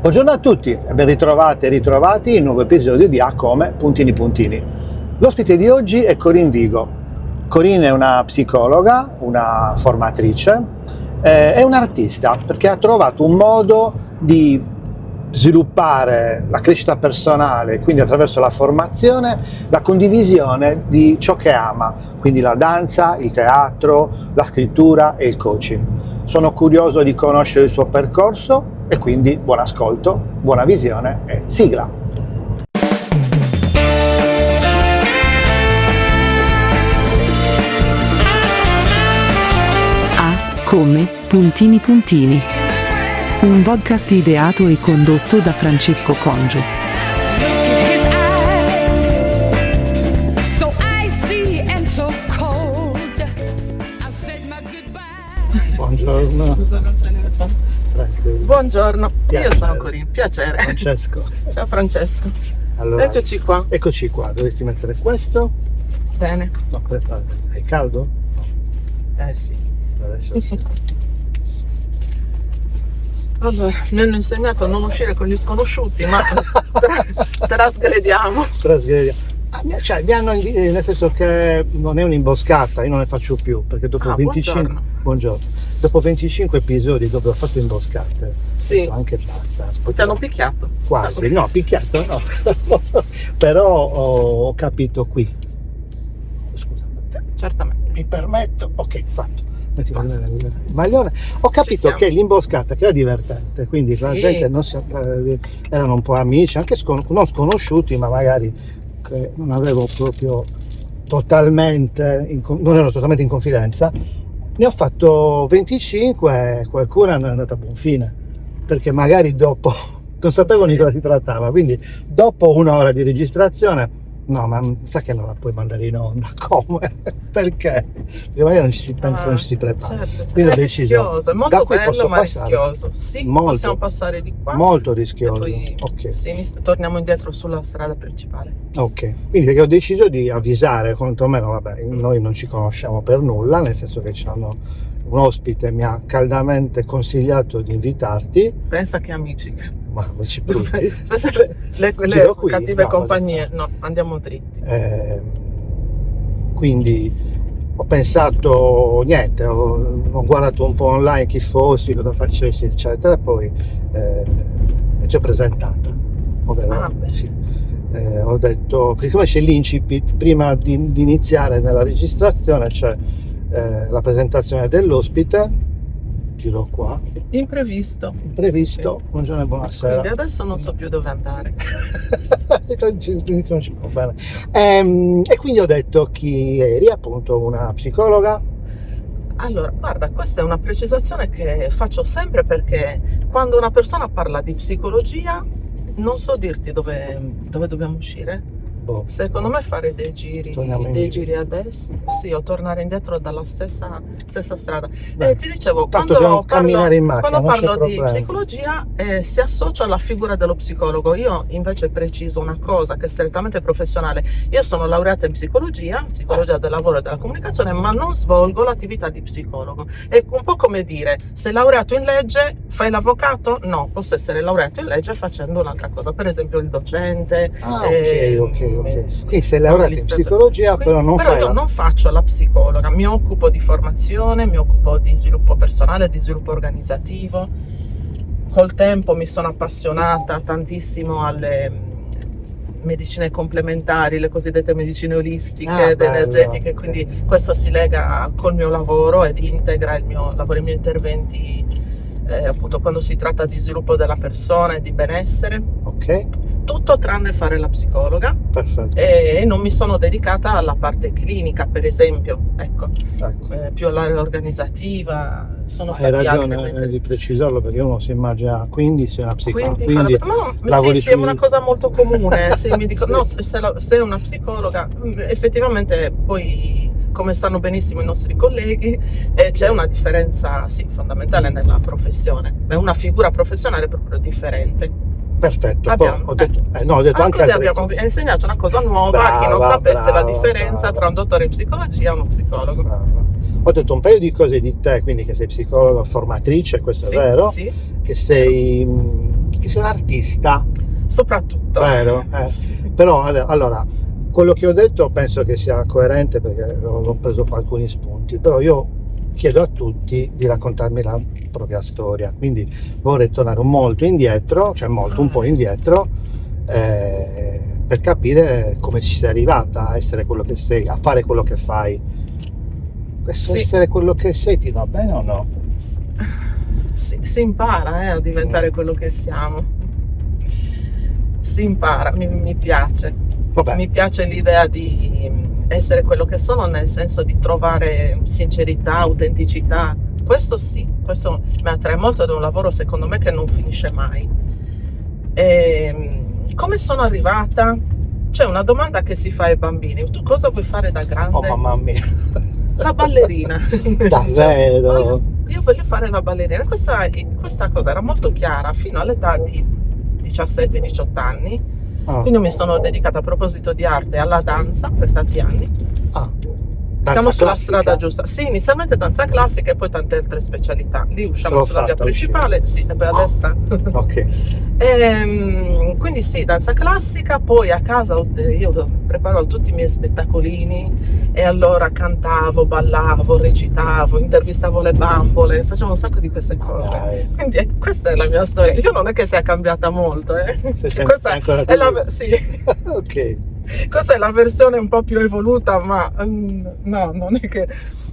Buongiorno a tutti e ben ritrovate e ritrovati in un nuovo episodio di A come puntini puntini. L'ospite di oggi è Corinne Vigo. Corinne è una psicologa, una formatrice, è un'artista perché ha trovato un modo di sviluppare la crescita personale, quindi attraverso la formazione, la condivisione di ciò che ama, quindi la danza, il teatro, la scrittura e il coaching. Sono curioso di conoscere il suo percorso e quindi buon ascolto, buona visione e sigla! A come puntini puntini. Un podcast ideato e condotto da Francesco Congio. Buongiorno. Buongiorno, Piacere. io sono Corinne, piacere. Francesco. Ciao Francesco. Allora, Eccoci qua. Eccoci qua, dovresti mettere questo. Bene. No, aspetta, è caldo? Sì. Adesso sì. Allora, mi hanno insegnato a non uscire con gli sconosciuti, ma trasgrediamo. Trasgrediamo. Cioè, mi hanno nel senso che non è un'imboscata, io non ne faccio più perché dopo 25 buongiorno. Dopo 25 episodi dove ho fatto imboscate, Sì. ho detto anche basta. Poi Ti hanno picchiato? quasi, no, picchiato no. Però ho capito qui. Scusa, Certamente. mi permetto, ok, fatto. Metti il maglione. Ho Ci capito siamo. che l'imboscata che era divertente, quindi la Sì. gente non erano un po' amici, anche non sconosciuti, ma magari che non avevo proprio totalmente, non ero totalmente in confidenza. Ne ho fatto 25 e qualcuno è andata a buon fine, perché magari dopo non sapevano di cosa si trattava, quindi dopo un'ora di registrazione, no, ma sa che non la puoi mandare in onda, come? Perché? Perché magari non ci si pensa, non ci si prepara. Certo. Quindi ho È deciso, rischioso, è da molto qui bello posso ma passare. rischioso. Sì, Molto. possiamo passare di qua. Molto E rischioso. poi Ok. torniamo indietro sulla strada principale. Ok, quindi perché ho deciso di avvisare, quantomeno, vabbè, noi non ci conosciamo per nulla, nel senso che un ospite mi ha caldamente consigliato di invitarti, Pensa che amici. ma ci brutti. Pensa che le Giro qui? cattive No, compagnie. No, andiamo dritti. Quindi ho pensato, niente, ho guardato un po' online chi fossi, cosa facessi, eccetera, e poi mi ci ho presentata, ovvero, Ah, beh. sì. Ho detto, perché come c'è l'incipit, prima di iniziare nella registrazione c'è la presentazione dell'ospite, giro qua, Imprevisto. imprevisto, buongiorno e buonasera. Quindi adesso non so più dove andare. Non ci va bene. E quindi ho detto chi eri, appunto una psicologa. Allora, guarda, questa è una precisazione che faccio sempre perché quando una persona parla di psicologia non so dirti dove dobbiamo uscire. Boh. Secondo me fare dei giri Torniamo giri a destra, sì, o tornare indietro dalla stessa strada. Beh, Ti dicevo, tanto quando devo camminare in macchina, quando non c'è parlo di problema. psicologia si associa alla figura dello psicologo. Io invece preciso una cosa che è strettamente professionale. Io sono laureata in psicologia del lavoro e della comunicazione, ma non svolgo l'attività di psicologo. È un po' come dire, sei laureato in legge, fai l'avvocato? No, posso essere laureato in legge facendo un'altra cosa, per esempio il docente. Ok. Quindi sei laureata in psicologia, però non Però fai io non faccio la psicologa, mi occupo di formazione, mi occupo di sviluppo personale, di sviluppo organizzativo. Col tempo mi sono appassionata tantissimo alle medicine complementari, le cosiddette medicine olistiche ed bello, energetiche, ok. quindi questo si lega col mio lavoro ed integra il mio lavoro, i miei interventi appunto quando si tratta di sviluppo della persona e di benessere. Ok, Tutto tranne fare la psicologa. perfetto. E non mi sono dedicata alla parte clinica, per esempio, ecco, Ecco. più all'area organizzativa. Sono Hai stati ragione altri di precisarlo, perché uno si immagina, quindi sei una psicologa, quindi lavori sì, è una cosa molto comune. Se mi dicono, Sì. no, sei una psicologa, effettivamente poi, come sanno benissimo i nostri colleghi, c'è una differenza fondamentale nella professione. È una figura professionale proprio differente. Perfetto, Abbiamo- poi ho detto anche così altre abbiamo cose. insegnato una cosa nuova a chi non Brava, sapesse la brava, differenza brava. tra un dottore in psicologia e uno psicologo. Brava. Ho detto un paio di cose di te, quindi che sei psicologa formatrice, questo Sì, è vero, sì. che sei artista, Soprattutto. vero? Sì. Però allora, quello che ho detto penso che sia coerente perché l'ho preso qua alcuni spunti, però io chiedo a tutti di raccontarmi la propria storia, quindi vorrei tornare molto indietro, cioè molto, un po' indietro, per capire come ci sei arrivata a essere quello che sei, a fare quello che fai. Questo Sì. essere quello che sei ti va bene o no? Si impara a diventare quello che siamo. Si impara, mi piace. Vabbè, Mi piace l'idea di essere quello che sono, nel senso di trovare sincerità, autenticità. Questo sì, questo mi attrae molto ed è un lavoro secondo me che non finisce mai. Come sono arrivata? C'è una domanda che si fa ai bambini: tu cosa vuoi fare da grande? oh mamma mia, La ballerina. davvero? Io voglio fare la ballerina. Questa cosa era molto chiara fino all'età di 17-18 anni. Ah, Quindi mi sono dedicata, a proposito di arte, alla danza per tanti anni. ah, Siamo danza sulla classica? strada giusta. Sì, inizialmente danza classica e poi tante altre specialità. Lì Ce usciamo l'ho sulla via fatta, principale, sì, e poi a destra. Ok. Quindi sì, danza classica, poi a casa io preparavo tutti i miei spettacolini e allora cantavo, ballavo, recitavo, intervistavo le bambole, facevo un sacco di queste cose. Dai. Quindi questa è la mia storia. Io non è che sia cambiata molto, Sei sempre questa ancora è la, così? sì. Ok. Questa è la versione un po' più evoluta, ma no, non è che...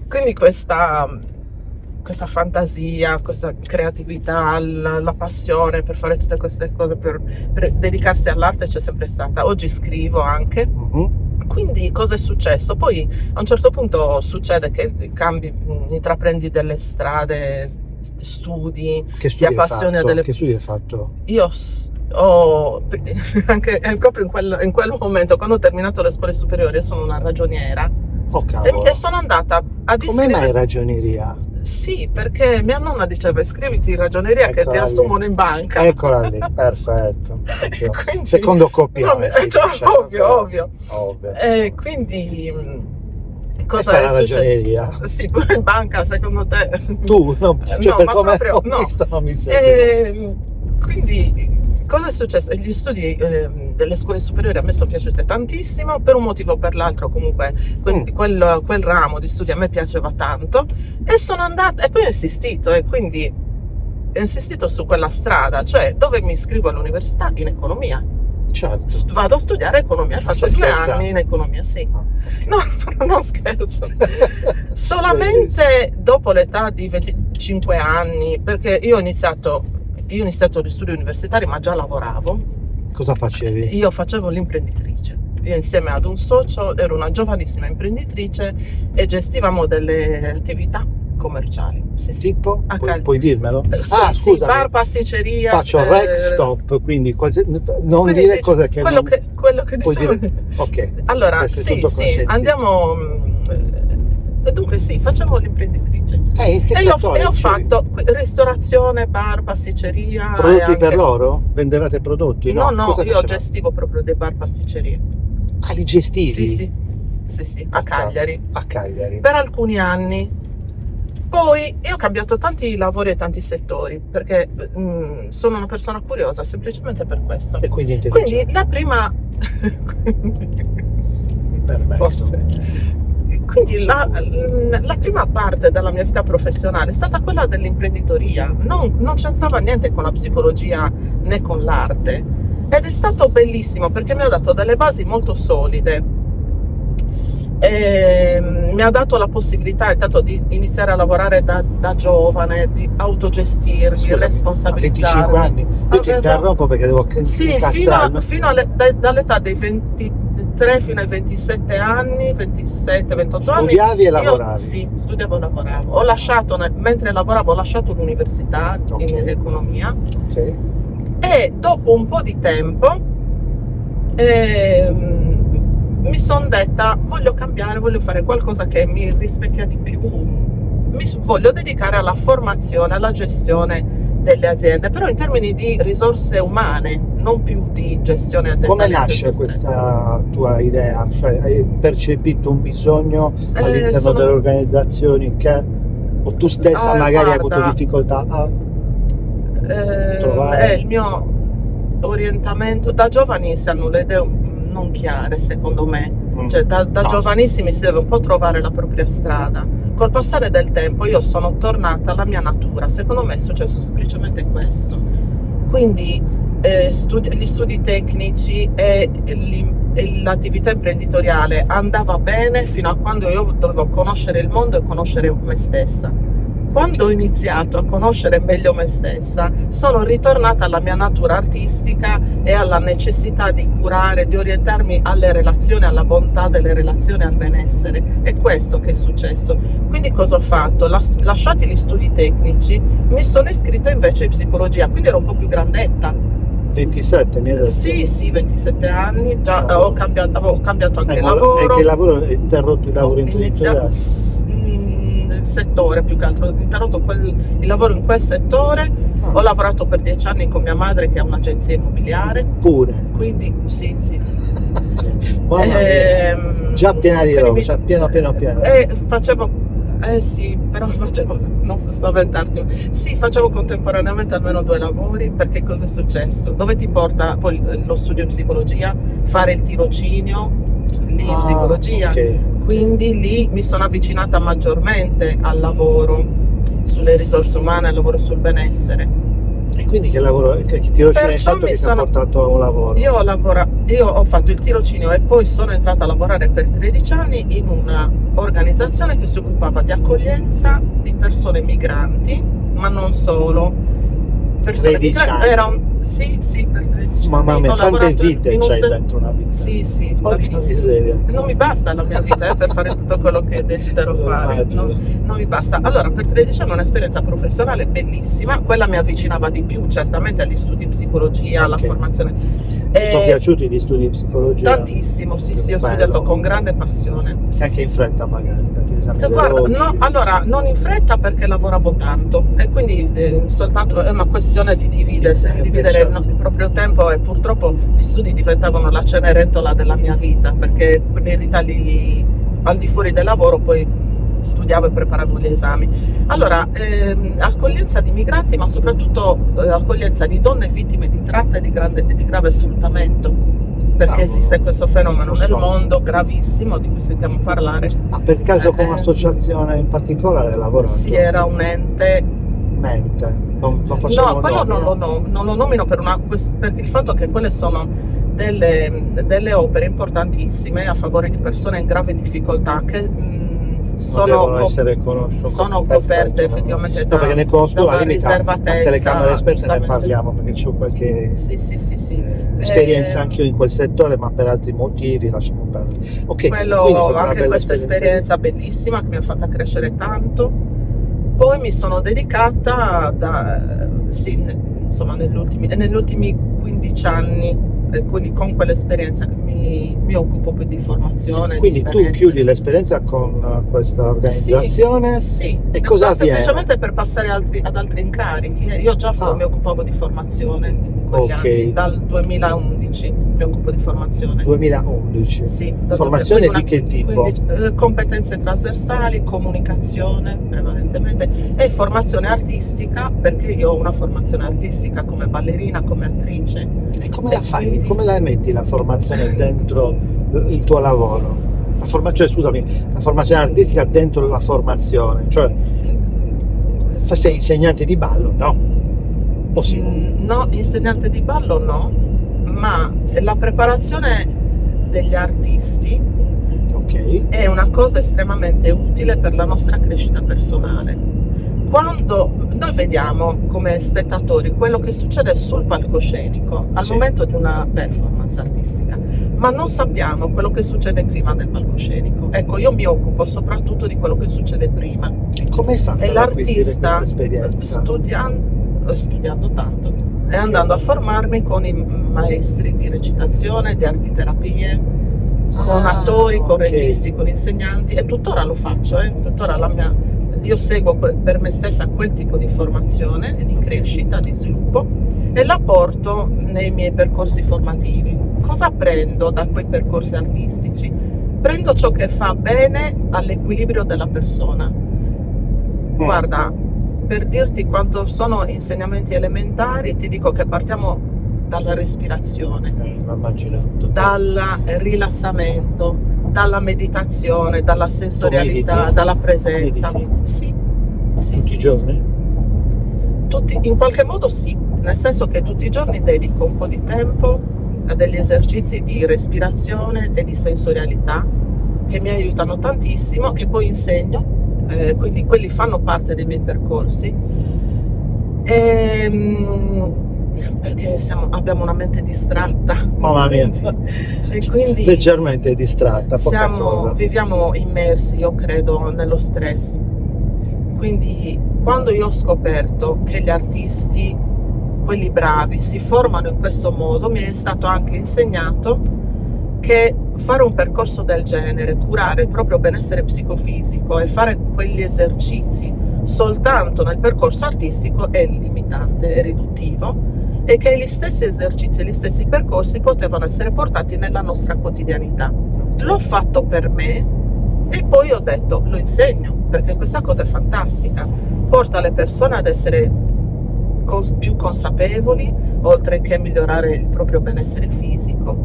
Quindi questa fantasia, questa creatività, la passione per fare tutte queste cose, per dedicarsi all'arte c'è sempre stata. Oggi scrivo anche. Mhm. Quindi cosa è successo? Poi a un certo punto succede che cambi, intraprendi delle strade, studi, Che ti studi hai appassioni a fatto? delle... Che studi hai fatto? Io ho anche proprio in quel momento, quando ho terminato le scuole superiori, io sono una ragioniera Oh cavolo. e sono andata ad Come mai iscrivermi. ragioneria? Sì, perché mia nonna diceva: iscriviti in ragioneria che ti Eccola lì. assumono in banca. Eccola lì, perfetto. Proprio. Quindi- Secondo copione, No, si cioè, dice, ovvio. ovvio. E quindi E cosa fai è la successo? ragioneria? Sì, poi in banca, secondo te? Tu? No, cioè No, per ma come proprio ho no. visto non mi sembra. Quindi cosa è successo? Gli studi delle scuole superiori a me sono piaciute tantissimo, per un motivo o per l'altro comunque quel ramo di studi a me piaceva tanto e sono andata, e poi ho insistito, e quindi ho insistito su quella strada, cioè dove mi iscrivo all'università in economia. Certo. Vado a studiare economia e faccio stai 2 scherzando? anni in economia, sì. Ah, ok. No, non scherzo. Solamente dopo l'età di 25 anni, perché io ho iniziato gli studi universitari, ma già lavoravo. Cosa facevi? Io facevo l'imprenditrice. Io insieme ad un socio ero una giovanissima imprenditrice e gestivamo delle attività commerciali. Sì, sì. Tipo? A Puoi dirmelo? Sì, Ah, sì, scusami. bar, pasticceria. Faccio rec stop, quindi non quindi dire dici- cose che quello non... che puoi diciamo. dire... Ok. Allora, Questo è sì, tutto sì, consentito. andiamo. Dunque sì, facevo l'imprenditrice. In che E settore ho dicevi? fatto ristorazione, bar, pasticceria. Prodotti e anche... per loro? Vendevate prodotti? No, Cosa io facevate? gestivo proprio dei bar pasticcerie. Ah, li gestivi? Sì, a Cagliari. A Cagliari. Per alcuni anni. Poi io ho cambiato tanti lavori e tanti settori, perché sono una persona curiosa, semplicemente per questo. E quindi Quindi intelligente. la prima... Mi permetto. Forse. Quindi la prima parte della mia vita professionale è stata quella dell'imprenditoria, non c'entrava niente con la psicologia né con l'arte, ed è stato bellissimo perché mi ha dato delle basi molto solide. Mi ha dato la possibilità intanto di iniziare a lavorare da giovane, di autogestirmi, Scusami, responsabilizzarmi. a 25 anni? Io ti interrompo perché devo Sì, incastrarmi. dall'età dei 23 fino ai 27 anni, 27, 28 anni. Studiavi e lavoravi? Sì, studiavo e lavoravo. Ho lasciato, mentre lavoravo, ho lasciato l'università in economia Ok. e dopo un po' di tempo mi sono detta: voglio cambiare, voglio fare qualcosa che mi rispecchia di più, mi voglio dedicare alla formazione, alla gestione delle aziende, però in termini di risorse umane, non più di gestione aziendale. Come nasce questa tua idea? Cioè, hai percepito un bisogno all'interno delle organizzazioni o tu stessa magari hai avuto difficoltà a trovare? Il mio orientamento, da giovani si hanno le idee non chiare, secondo me. Cioè, da No. giovanissimi si deve un po' trovare la propria strada. Col passare del tempo io sono tornata alla mia natura. Secondo me è successo semplicemente questo. Quindi gli studi tecnici e l'attività imprenditoriale andava bene fino a quando io dovevo conoscere il mondo e conoscere me stessa. Quando ho iniziato a conoscere meglio me stessa, sono ritornata alla mia natura artistica e alla necessità di curare, di orientarmi alle relazioni, alla bontà delle relazioni, al benessere. È questo che è successo. Quindi cosa ho fatto? Lasciati gli studi tecnici, mi sono iscritta invece in psicologia, quindi ero un po' più grandetta. 27 mi hai detto? Sì, 27 anni, già avevo cambiato anche Ma lavoro. E che lavoro? Hai interrotto il lavoro imprenditoriale? Nel settore, più che altro, ho interrotto il lavoro in quel settore. Ho lavorato per 10 anni con mia madre che ha un'agenzia immobiliare, Pure. quindi sì. Mamma mia. Già piena di roba, cioè pieno. Non spaventarti. Sì, facevo contemporaneamente almeno 2 lavori, perché cosa è successo? Dove ti porta poi lo studio in psicologia? Fare il tirocinio lì in psicologia. Ok. Quindi lì mi sono avvicinata maggiormente al lavoro sulle risorse umane, al lavoro sul benessere. E quindi che lavoro, che tirocinio hai fatto che ti ha portato a un lavoro? Io ho fatto il tirocinio e poi sono entrata a lavorare per 13 anni in una organizzazione che si occupava di accoglienza di persone migranti, ma non solo. Persone 13 anni? Sì, per 13 anni. Mamma mia, Ho tante lavorato vite in un c'hai se- dentro una vita. Sì, Porca tantissimo. miseria. Non mi basta la mia vita per fare tutto quello che desidero fare. Immagino. Non mi basta. Allora, per 13 anni un'esperienza professionale bellissima, quella mi avvicinava di più certamente agli studi in psicologia, alla Ok. formazione. Ti sono piaciuti gli studi di psicologia? Tantissimo, sì, ho Bello. studiato con grande passione. Sì, Anche in fretta magari, dati esami Guarda, veloci. no, allora non in fretta perché lavoravo tanto e quindi soltanto è una questione di dividere certo. il proprio tempo, e purtroppo gli studi diventavano la cenerentola della mia vita, perché nei ritagli al di fuori del lavoro poi studiavo e preparavo gli esami. Allora, accoglienza di migranti, ma soprattutto accoglienza di donne vittime di tratta e di grave sfruttamento, perché Cavolo. esiste questo fenomeno Lo nel so. mondo gravissimo di cui sentiamo parlare. Ma per caso con un'associazione in particolare hai lavorato? Sì, era un ente. Niente, non facciamo No, quello nomi, non lo nomino perché il fatto che quelle sono delle opere importantissime a favore di persone in grave difficoltà che devono essere conosciute. sono coperte effettivamente No, perché ne conosco da una una limita, a riservatezza, telecamere esperte ne giustamente. parliamo perché ho qualche Sì. esperienza anche io in quel settore, ma per altri motivi lasciamo perdere. Ok, quindi è Quello, stata una anche bella questa esperienza bellissima che mi ha fatta crescere tanto. Poi mi sono dedicata negli ultimi 15 anni, e quindi con quell'esperienza che mi occupo poi di formazione. Quindi di tu benessere. chiudi l'esperienza con questa organizzazione Sì, e cosa avviene? semplicemente per passare ad altri incarichi. Io già mi occupavo di formazione in quegli anni, dal 2011 mi occupo di formazione. 2011. Sì, Formazione quindi di che tipo? competenze trasversali, comunicazione prevalentemente e formazione artistica, perché io ho una formazione artistica come ballerina, come attrice. E come la fai? Come la metti la formazione dentro il tuo lavoro? La formazione artistica dentro la formazione, cioè sei insegnante di ballo, no? O sì? No, insegnante di ballo no, ma la preparazione degli artisti Ok. è una cosa estremamente utile per la nostra crescita personale. Quando noi vediamo come spettatori quello che succede sul palcoscenico al momento di una performance artistica, ma non sappiamo quello che succede prima del palcoscenico. Ecco, io mi occupo soprattutto di quello che succede prima. E come hai fatto E ad acquisire l'artista, questa esperienza? studiando tanto e andando a formarmi con i maestri di recitazione, di arti terapie, con attori, con registi, con insegnanti, e tuttora lo faccio, tuttora io seguo per me stessa quel tipo di formazione, di crescita, di sviluppo, e la porto nei miei percorsi formativi. Cosa prendo da quei percorsi artistici? Prendo ciò che fa bene all'equilibrio della persona. Per dirti quanto sono insegnamenti elementari, ti dico che partiamo dalla respirazione, l'ho immaginato. dal rilassamento, dalla meditazione, dalla sensorialità, mediti? dalla presenza. Mediti? Sì, sì, Tutti sì, i giorni? sì. In qualche modo sì, nel senso che tutti i giorni dedico un po' di tempo a degli esercizi di respirazione e di sensorialità che mi aiutano tantissimo, che poi insegno, quindi quelli fanno parte dei miei percorsi. Perché abbiamo una mente distratta. Mamma mia, E quindi leggermente distratta, poca cosa. viviamo immersi, io credo, nello stress. Quindi quando io ho scoperto che gli artisti, quelli bravi, si formano in questo modo, mi è stato anche insegnato che fare un percorso del genere, curare il proprio benessere psicofisico e fare quegli esercizi soltanto nel percorso artistico è limitante, è riduttivo, e che gli stessi esercizi e gli stessi percorsi potevano essere portati nella nostra quotidianità. L'ho fatto per me e poi ho detto lo insegno, perché questa cosa è fantastica, porta le persone ad essere più consapevoli, oltre che migliorare il proprio benessere fisico,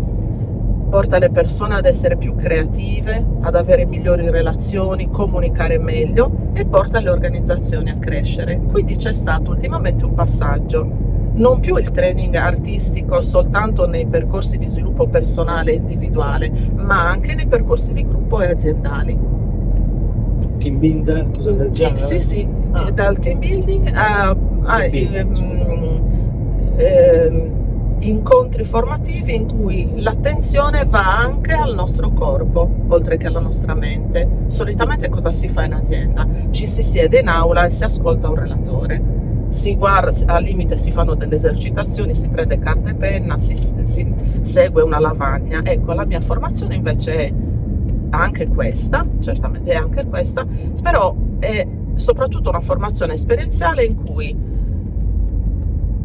porta le persone ad essere più creative, ad avere migliori relazioni, comunicare meglio, e porta le organizzazioni a crescere. Quindi c'è stato ultimamente un passaggio, non più il training artistico soltanto nei percorsi di sviluppo personale e individuale, ma anche nei percorsi di gruppo e aziendali. Team builder, cosa del genere? Sì, sì, Ah. dal team building a incontri formativi in cui l'attenzione va anche al nostro corpo, oltre che alla nostra mente. Solitamente cosa si fa in azienda? Ci si siede in aula e si ascolta un relatore, si guarda, al limite si fanno delle esercitazioni, si prende carta e penna, si segue una lavagna. Ecco, la mia formazione invece è anche questa, certamente è anche questa, però è soprattutto una formazione esperienziale in cui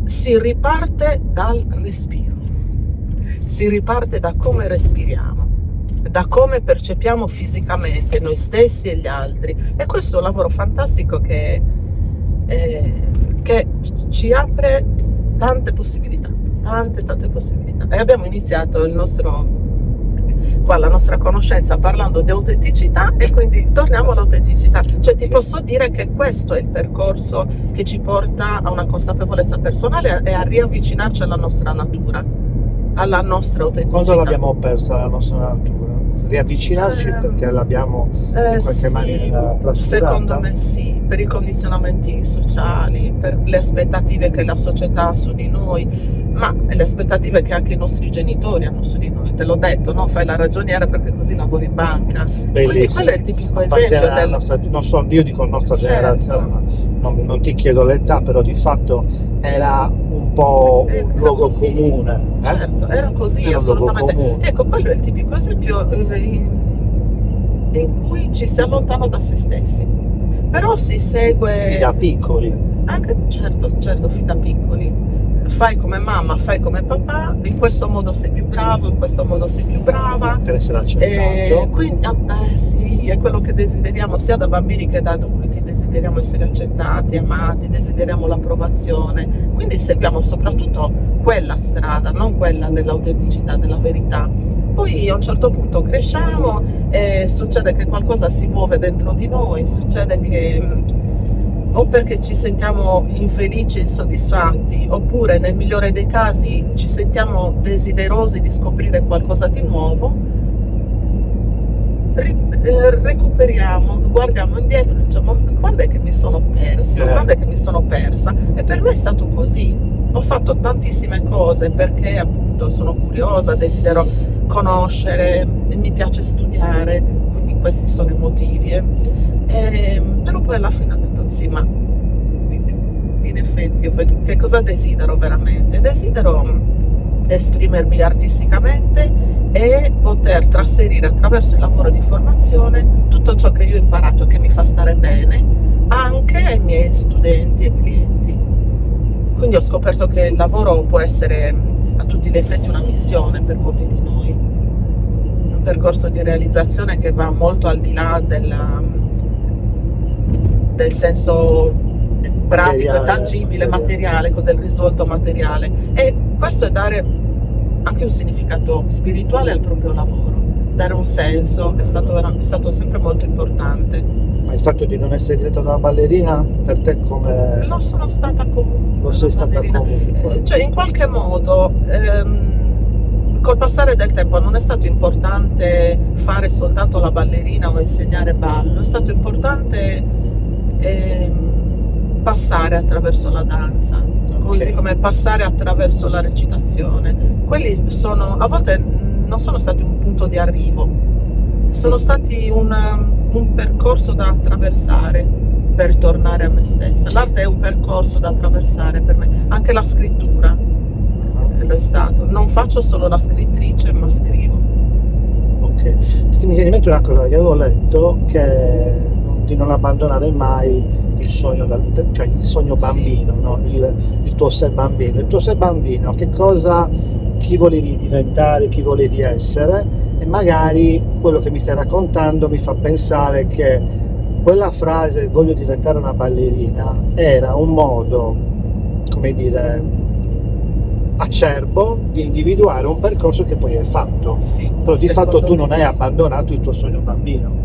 si riparte dal respiro, si riparte da come respiriamo, da come percepiamo fisicamente noi stessi e gli altri, e questo è un lavoro fantastico che ci apre tante possibilità, tante possibilità. E abbiamo iniziato la nostra conoscenza parlando di autenticità, e quindi torniamo all'autenticità. Cioè ti posso dire che questo è il percorso che ci porta a una consapevolezza personale e a riavvicinarci alla nostra natura, alla nostra autenticità. Quando l'abbiamo persa la nostra natura? Riavvicinarci perché l'abbiamo in qualche maniera trascurata? Secondo me sì, per i condizionamenti sociali, per le aspettative che la società ha su di noi, ma le aspettative che anche i nostri genitori hanno su di noi. Te l'ho detto, no? Fai la ragioniera perché così lavori in banca. Quindi quello è il tipico esempio io dico nostra generazione, ma non ti chiedo l'età, però di fatto era un po' un luogo comune. Certo, era così, era assolutamente. Ecco, quello è il tipico esempio in cui ci si allontana da se stessi. Però si segue da piccoli. Anche, certo, fin da piccoli. Fai come mamma, fai come papà, in questo modo sei più bravo, in questo modo sei più brava. Per essere accettato. Quindi sì, è quello che desideriamo sia da bambini che da adulti, desideriamo essere accettati, amati, desideriamo l'approvazione. Quindi seguiamo soprattutto quella strada, non quella dell'autenticità, della verità. Poi a un certo punto cresciamo e succede che qualcosa si muove dentro di noi, succede che o perché ci sentiamo infelici e insoddisfatti, oppure nel migliore dei casi ci sentiamo desiderosi di scoprire qualcosa di nuovo, recuperiamo, guardiamo indietro e diciamo: quando è che mi sono perso? Quando è che mi sono persa? E per me è stato così. Ho fatto tantissime cose perché appunto sono curiosa, desidero conoscere, mi piace studiare, quindi questi sono i motivi. Però poi alla fine ho detto sì, ma in effetti che cosa desidero veramente? Desidero esprimermi artisticamente e poter trasferire attraverso il lavoro di formazione tutto ciò che io ho imparato e che mi fa stare bene anche ai miei studenti e clienti. Quindi ho scoperto che il lavoro può essere a tutti gli effetti una missione per molti di noi, un percorso di realizzazione che va molto al di là del senso pratico e tangibile, materiale, del risvolto materiale, e questo è dare anche un significato spirituale al proprio lavoro, dare un senso, è stato sempre molto importante. Ma il fatto di non essere diventata una ballerina per te come... Lo sono stata comunque. Lo sei stata ballerina. comunque. Cioè, in qualche modo, col passare del tempo non è stato importante fare soltanto la ballerina o insegnare ballo, è stato importante passare attraverso la danza, così come passare attraverso la recitazione. Quelli sono, a volte non sono stati un punto di arrivo, sono stati un percorso da attraversare per tornare a me stessa. L'arte è un percorso da attraversare per me, anche la scrittura lo è stato. Non faccio solo la scrittrice, ma scrivo. Ok, perché mi viene in mente una cosa che avevo letto, che di non abbandonare mai il sogno, cioè il sogno bambino, no? Il tuo sé bambino. Il tuo sé bambino, chi volevi diventare, chi volevi essere, e magari quello che mi stai raccontando mi fa pensare che quella frase voglio diventare una ballerina era un modo, come dire, acerbo di individuare un percorso che poi hai fatto. Sì, però di fatto tu non hai sì. abbandonato il tuo sogno bambino.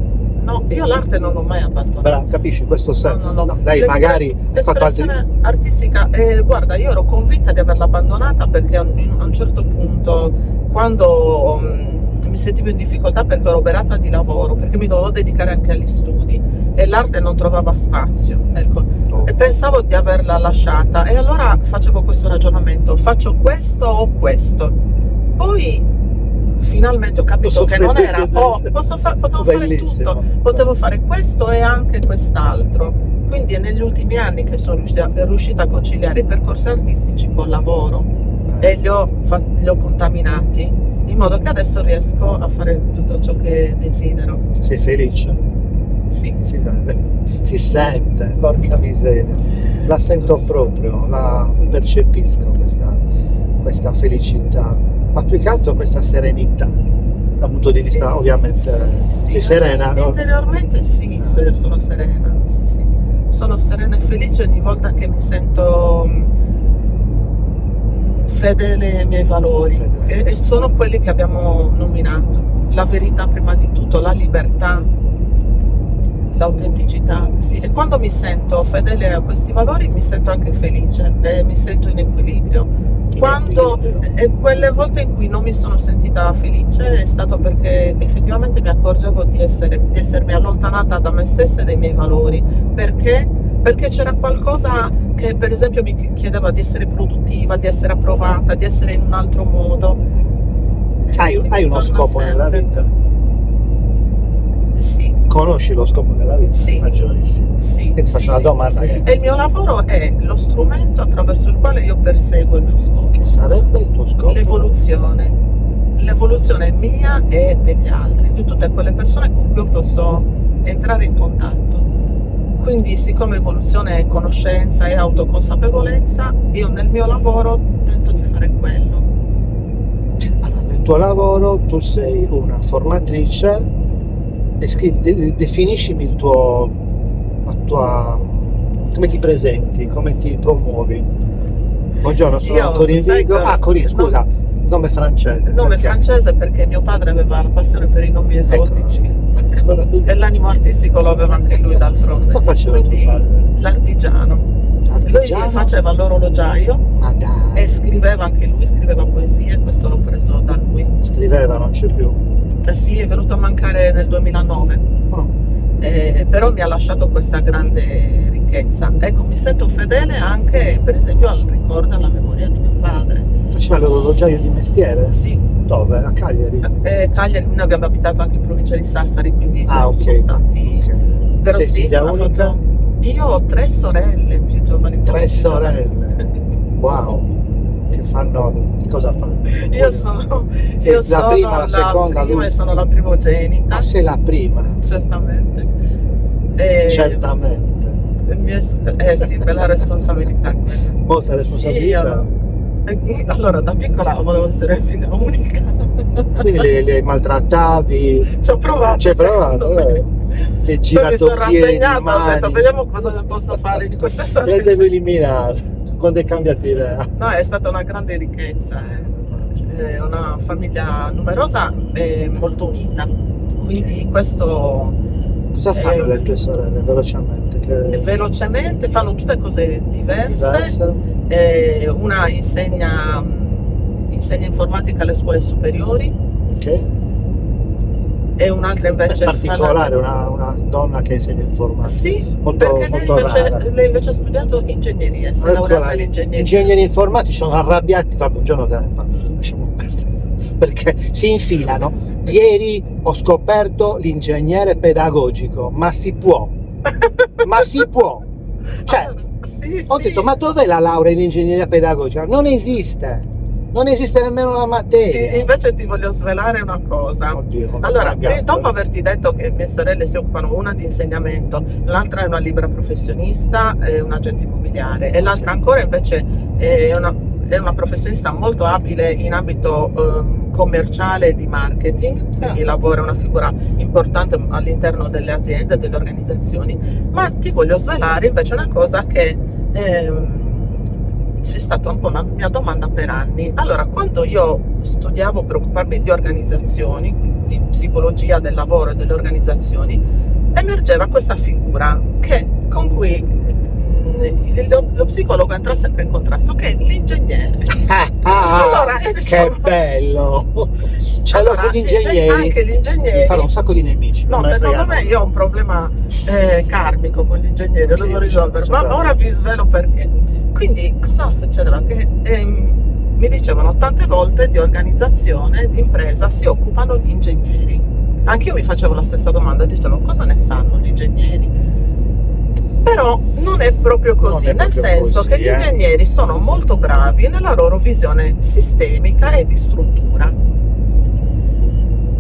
No, io l'arte non l'ho mai abbonata. Bravo, capisci? Questo senso. No. Lei magari ha fatto altri... L'espressione artistica, guarda, io ero convinta di averla abbandonata perché a un certo punto, quando mi sentivo in difficoltà perché ero oberata di lavoro, perché mi dovevo dedicare anche agli studi e l'arte non trovava spazio, ecco, e pensavo di averla lasciata, e allora facevo questo ragionamento: faccio questo o questo? Poi finalmente ho capito che non era, potevo fare tutto, potevo fare questo e anche quest'altro. Quindi è negli ultimi anni che sono riuscita a conciliare i percorsi artistici col lavoro e li ho contaminati, in modo che adesso riesco a fare tutto ciò che desidero. Sei felice? Sì. Si vede, si sente, porca miseria, la sento proprio, la percepisco questa felicità, ma più che altro questa serenità, dal punto di vista ovviamente sei serena, no? Interiormente sì, sono serena, sì. Sono serena e felice ogni volta che mi sento fedele ai miei valori, che sono quelli che abbiamo nominato: la verità prima di tutto, la libertà, l'autenticità, sì. E quando mi sento fedele a questi valori mi sento anche felice e mi sento in equilibrio. Quelle volte in cui non mi sono sentita felice è stato perché effettivamente mi accorgevo di essermi allontanata da me stessa e dai miei valori. Perché c'era qualcosa che, per esempio, mi chiedeva di essere produttiva, di essere approvata, di essere in un altro modo. Hai uno scopo nella vita? Sì. Conosci lo scopo della vita? Sì. Maggiorissimo. Sì. Quindi faccio una domanda. E il mio lavoro è lo strumento attraverso il quale io perseguo il mio scopo. Che sarebbe il tuo scopo? L'evoluzione mia e degli altri, di tutte quelle persone con cui io posso entrare in contatto. Quindi, siccome evoluzione è conoscenza e autoconsapevolezza, io nel mio lavoro tento di fare quello. Allora, nel tuo lavoro tu sei una formatrice. Definiscimi la tua, come ti presenti, come ti promuovi. Buongiorno, sono Corinne Vigo. Corinne, scusa, nome francese. Nome francese perché mio padre aveva la passione per i nomi esotici. E l'animo artistico lo aveva anche lui, d'altronde. Cosa faceva tuo padre? L'artigiano. Lui faceva l'orologiaio. Ma dai. E scriveva anche lui, scriveva poesie, questo l'ho preso da lui. Scriveva, non c'è più. Sì, è venuto a mancare nel 2009, però mi ha lasciato questa grande ricchezza. Ecco, mi sento fedele anche, per esempio, al ricordo e alla memoria di mio padre. Faceva l'orologiaio di mestiere? Sì. Dove? A Cagliari? Cagliari, noi abbiamo abitato anche in provincia di Sassari, quindi siamo spostati. Okay. Però sei figlia unica? Io ho 3 sorelle più giovani. 3 sorelle? Wow! Che fanno? Cosa fanno? Io sono la prima, la seconda, prima e sono la primogenita. Ah, sei la prima? Certamente. Certamente. Sì, bella responsabilità. Molta responsabilità. Sì, allora, da piccola volevo essere figlia unica. Quindi le maltrattavi? Ci ho provato. Ci hai provato? Poi mi sono rassegnata, ho detto vediamo cosa ne posso fare di queste sorelle. Le devo eliminare. quando hai cambiato idea? No, è stata una grande ricchezza, è una famiglia numerosa e molto unita, quindi questo Cosa fanno le tue sorelle velocemente? velocemente fanno tutte cose diverse. Una insegna informatica alle scuole superiori, Ok. e un'altra invece In particolare una donna che insegna informatica. Sì, Molto- perché molto rara. lei invece ha studiato ingegneria, si è Eccola laureata in lì. ingegneria. Ingegneri informatici sono arrabbiati, vabbè, un giorno te ne parlo, lasciamo perdere. Perché si infilano. Ieri ho scoperto l'ingegnere pedagogico, ma si può, ma si può. Cioè, Allora, sì, ho sì. detto, ma dov'è la laurea in ingegneria pedagogica? Non esiste nemmeno la materia. Invece ti voglio svelare una cosa. Oddio, Allora, ragazzo. dopo averti detto che mie sorelle si occupano, una di insegnamento, l'altra è una libera professionista, è un agente immobiliare, e l'altra ancora invece è una professionista molto abile in ambito commerciale e di marketing, quindi lavora una figura importante all'interno delle aziende e delle organizzazioni. Ma ti voglio svelare invece una cosa che è stata un po' una mia domanda per anni. Allora, quando io studiavo per occuparmi di organizzazioni, di psicologia del lavoro e delle organizzazioni, emergeva questa figura con cui lo psicologo entra sempre in contrasto, che è l'ingegnere. Allora, che diciamo, bello! Ce l'ho allora, con gli ingegneri. anche gli ingegneri Mi fanno un sacco di nemici. No, non me ne secondo frega me nulla. io ho un problema karmico con gli ingegneri, lo Sì, devo risolvere, sì, ma sì. ora vi svelo perché. Quindi cosa succedeva? Che mi dicevano tante volte di organizzazione, di impresa, si occupano gli ingegneri. Anche io mi facevo la stessa domanda, dicevo cosa ne sanno gli ingegneri? Però non è proprio così, Non è nel proprio senso così, che gli ingegneri sono molto bravi nella loro visione sistemica e di struttura.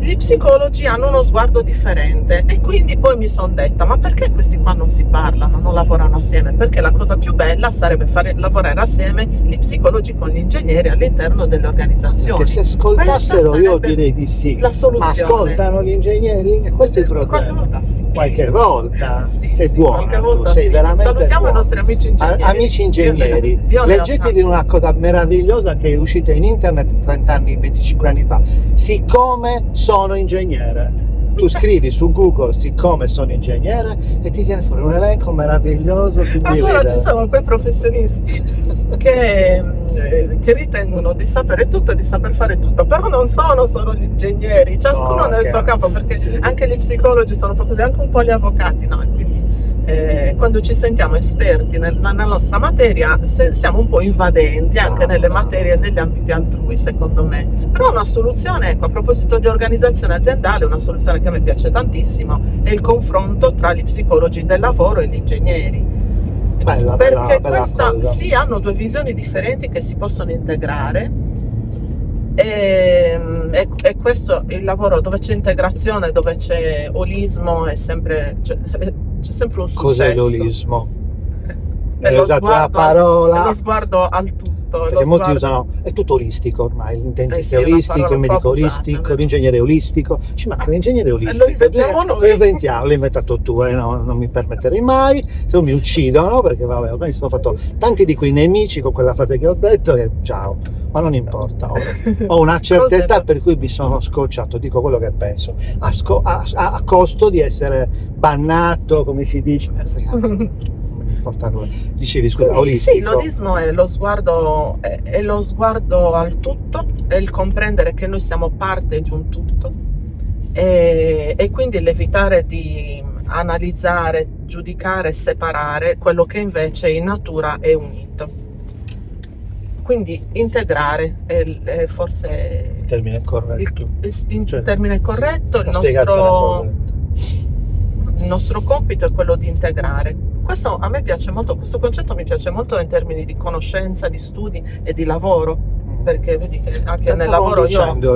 Gli psicologi hanno uno sguardo differente, e quindi poi mi sono detta, ma perché questi qua non si parlano, non lavorano assieme? Perché la cosa più bella sarebbe lavorare assieme gli psicologi con gli ingegneri all'interno delle organizzazioni. Che se ascoltassero Questa io sarebbe direi di sì. la soluzione. Ma ascoltano gli ingegneri? E questo è il Qualche problema. volta sì. Qualche volta Sì, sei sì, buona, qualche tu volta sei sì. veramente Salutiamo buona. i nostri amici ingegneri. Amici ingegneri, Io ne ho leggetevi tanti. una cosa meravigliosa che è uscita in internet 30 anni, 25 anni fa. Siccome sono ingegnere. Tu scrivi su Google siccome sono ingegnere e ti viene fuori un elenco meraviglioso di Allora leader. ci sono quei professionisti che ritengono di sapere tutto e di saper fare tutto, però non sono solo gli ingegneri, ciascuno nel suo campo, perché anche gli psicologi sono un po' così, anche un po' gli avvocati, no? E quindi quando ci sentiamo esperti nella nostra materia siamo un po' invadenti anche nelle materie e negli ambiti altrui, secondo me. Però una soluzione, ecco, a proposito di organizzazione aziendale, una soluzione che a me piace tantissimo è il confronto tra gli psicologi del lavoro e gli ingegneri. Bella, Perché bella questa cosa. sì, hanno due visioni differenti che si possono integrare, e questo il lavoro dove c'è integrazione, dove c'è olismo, è sempre, c'è sempre un successo. Cos'è l'olismo? È Hai lo usato una sguardo, parola. è lo sguardo al tutto. Perché molti usano, è tutto olistico ormai, il dentista sì, è è una olistico, parola il medico un po' olistico, abusata, l'ingegnere è olistico. Ci manca l'ingegnere olistico. Lo inventiamo noi. Lo inventiamo, l'hai inventato tu, no, non mi permetterei mai, se no mi uccidono, perché vabbè, ormai mi sono fatto tanti di quei nemici con quella frase che ho detto che ciao, ma non importa, ho una certa Cos'è? età per cui mi sono scocciato, dico quello che penso, a costo di essere bannato, come si dice. Importa nulla. Dicevi scusa, Quindi, olistico. sì, l'olismo è lo sguardo al tutto, è il comprendere che noi siamo parte di un tutto, e quindi l'evitare di analizzare, giudicare, separare quello che invece in natura è unito. Quindi integrare è forse Il termine corretto. il termine corretto, La spiegazione corretta. il nostro compito è quello di integrare. Questo a me piace molto, questo concetto mi piace molto in termini di conoscenza, di studi e di lavoro, perché vedi che anche nel lavoro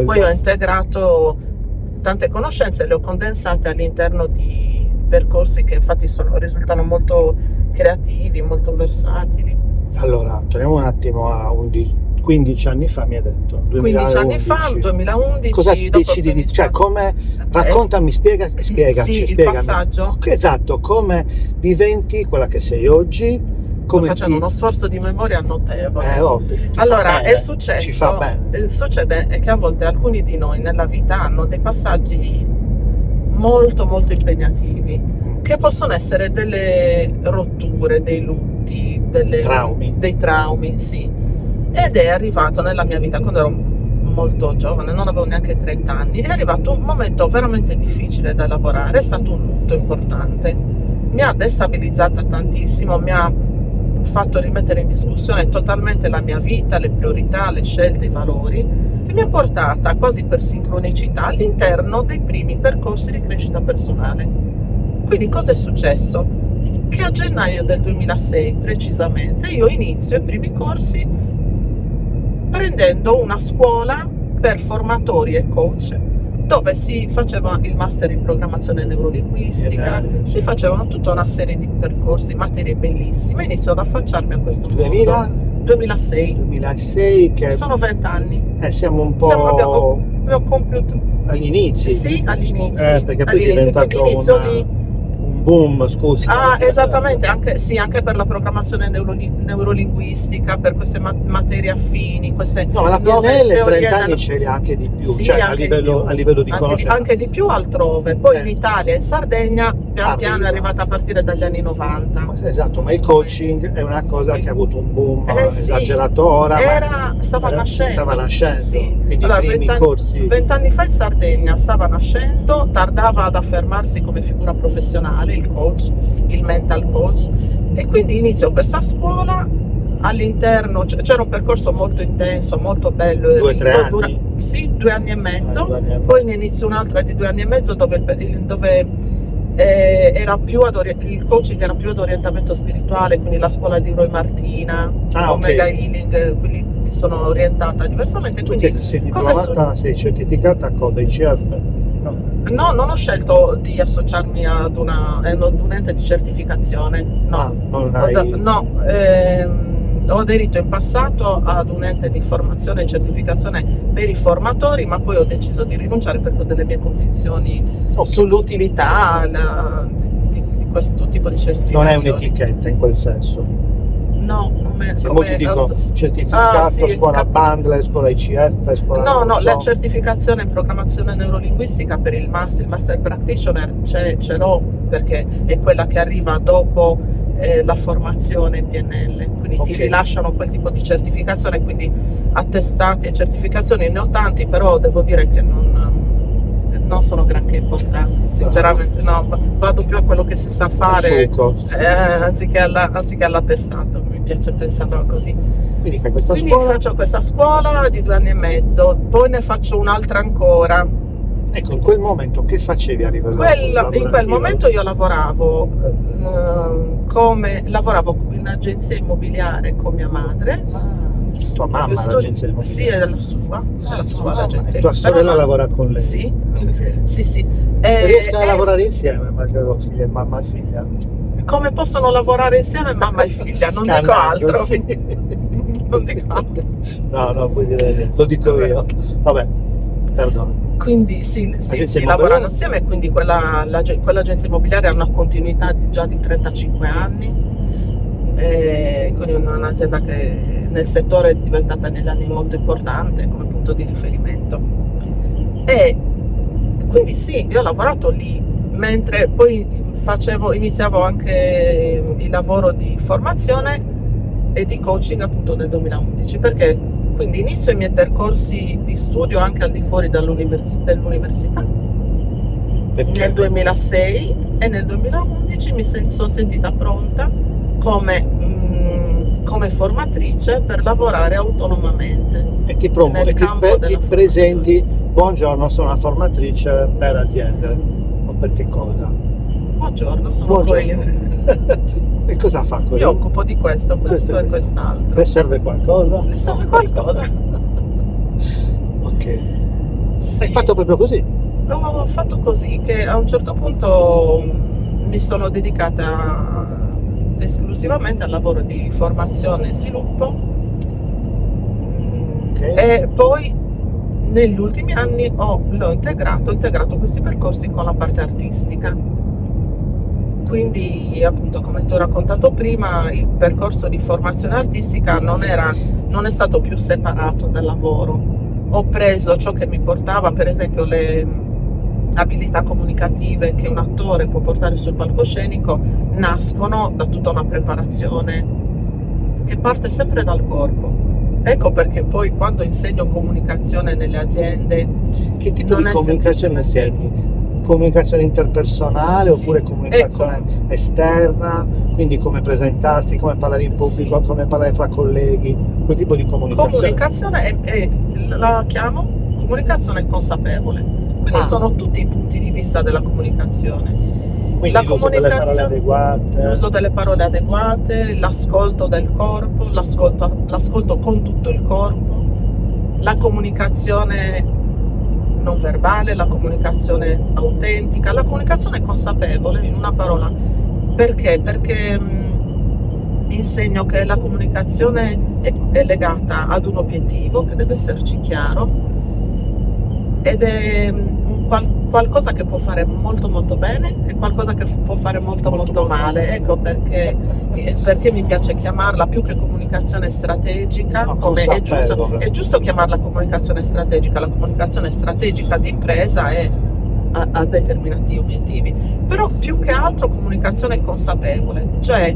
poi ho integrato tante conoscenze e le ho condensate all'interno di percorsi che infatti risultano molto creativi, molto versatili. Allora, torniamo un attimo a 15 anni fa, mi hai detto. 15 anni fa, 2011. Cosa ti decidi di... Cioè, come... Raccontami, spiegaci, sì, il spiegami. passaggio. Esatto, come diventi quella che sei oggi, Sto facendo uno sforzo di memoria notevole. Allora, bene, è successo, ci fa bene. succede che a volte alcuni di noi nella vita hanno dei passaggi molto molto impegnativi, che possono essere delle rotture, dei lutti, dei traumi, sì. Ed è arrivato nella mia vita quando ero molto giovane, non avevo neanche 30 anni, è arrivato un momento veramente difficile da elaborare, è stato un lutto importante, mi ha destabilizzata tantissimo, mi ha fatto rimettere in discussione totalmente la mia vita, le priorità, le scelte, i valori, e mi ha portata quasi per sincronicità all'interno dei primi percorsi di crescita personale. Quindi cosa è successo? Che a gennaio del 2006 precisamente io inizio i primi corsi prendendo una scuola per formatori e coach, dove si faceva il master in programmazione neurolinguistica, si facevano tutta una serie di percorsi, materie bellissime. Inizio ad affacciarmi a questo mondo. 2006, che sono 20 anni. Siamo un po' abbiamo compiuto agli inizi. Sì, agli inizi. Perché poi è diventato un boom, scusi. Esattamente, anche per la programmazione neurolinguistica, per queste materie affini, queste no, ma la PNL 30 anni ce li ha anche di più, sì, cioè anche a livello di conoscenza. Anche di più altrove, poi in Italia e in Sardegna pian piano è arrivata a partire dagli anni 90. Esatto, ma il coaching è una cosa che ha avuto un boom sì, esagerato ora. Stava nascendo. Sì. Quindi allora, i primi corsi. 20 anni fa in Sardegna stava nascendo, tardava ad affermarsi come figura professionale, il coach, il mental coach, e quindi inizio questa scuola. All'interno c'era un percorso molto intenso, molto bello. 2-3 anni? Sì, 2 anni e mezzo. 2 anni e mezzo. Poi ne inizio un'altra di 2 anni e mezzo dove era più il coaching era più ad orientamento spirituale, quindi la scuola di Roy Martina, Omega Healing, quindi mi sono orientata diversamente. Quindi sei diplomata, sei certificata a cosa? ICF? No, non ho scelto di associarmi ad un ente di certificazione. Ho aderito in passato ad un ente di formazione e certificazione per i formatori, ma poi ho deciso di rinunciare perché ho delle mie convinzioni sull'utilità di questo tipo di certificazione. Non è un'etichetta in quel senso? No, molti dicono certificato, scuola Bandler, scuola ICF, scuola... No, la certificazione in programmazione neurolinguistica per il master practitioner ce l'ho, perché è quella che arriva dopo la formazione PNL, quindi ti rilasciano quel tipo di certificazione, quindi attestati e certificazioni ne ho tanti, però devo dire che non sono granché importanti, sinceramente. No, vado più a quello che si sa fare, anziché all'attestato, mi piace pensarlo così. Quindi fai questa Quindi scuola? Faccio questa scuola di 2 anni e mezzo, poi ne faccio un'altra ancora. Ecco, in quel momento che facevi a livello in quel momento io lavoravo in un'agenzia immobiliare con mia madre. Tua mamma l'agenzia immobiliare? Sì, è la sua l'agenzia. Tua sorella lavora con lei? Sì, okay. Sì. Riescono a lavorare insieme, mamma e figlia? Come possono lavorare insieme mamma e figlia? Non dico altro. Sì. Non dico altro. No, puoi dire, lo dico io. Vabbè, perdono. Quindi sì, lavorano assieme, quindi quell'agenzia immobiliare ha una continuità già di 35 anni, quindi un'azienda che nel settore è diventata negli anni molto importante come punto di riferimento. E quindi sì, io ho lavorato lì, mentre poi iniziavo anche il lavoro di formazione e di coaching appunto nel 2011, perché quindi inizio i miei percorsi di studio anche al di fuori dell'università. Perché? Nel 2006 e nel 2011 mi sono sentita pronta come formatrice per lavorare autonomamente. E ti presenti, buongiorno, sono una formatrice per aziende. O per che cosa? Buongiorno, sono Corinne. E cosa fa Corinne? Mi occupo di questo e quest'altro. Le serve qualcosa? Le serve qualcosa. Ok. Sì. Hai fatto proprio così? Ho fatto così, che a un certo punto mi sono dedicata esclusivamente al lavoro di formazione e sviluppo. E poi negli ultimi anni ho integrato questi percorsi con la parte artistica. quindi appunto, come ti ho raccontato prima, il percorso di formazione artistica non è stato più separato dal lavoro. Ho preso ciò che mi portava, per esempio le abilità comunicative che un attore può portare sul palcoscenico, nascono da tutta una preparazione che parte sempre dal corpo. Ecco perché poi quando insegno comunicazione nelle aziende, Che tipo non di è comunicazione semplicemente- insegni? Comunicazione interpersonale Sì, oppure comunicazione ecco. esterna, quindi come presentarsi, come parlare in pubblico, Sì. come parlare fra colleghi, quel tipo di comunicazione. Comunicazione la chiamo comunicazione consapevole. Quindi sono tutti i punti di vista della comunicazione. Quindi La l'uso delle parole comunicazione, adeguate. l'uso delle parole adeguate, l'ascolto del corpo, l'ascolto con tutto il corpo, la comunicazione non verbale, la comunicazione autentica, la comunicazione consapevole, in una parola. Perché? Perché insegno che la comunicazione è legata ad un obiettivo che deve esserci chiaro ed è qualcosa che può fare molto molto bene e qualcosa che può fare molto molto male. Ecco perché mi piace chiamarla, più che comunicazione strategica, Ma come consapevole. è giusto chiamarla comunicazione strategica. La comunicazione strategica d'impresa ha determinati obiettivi, però più che altro comunicazione consapevole, cioè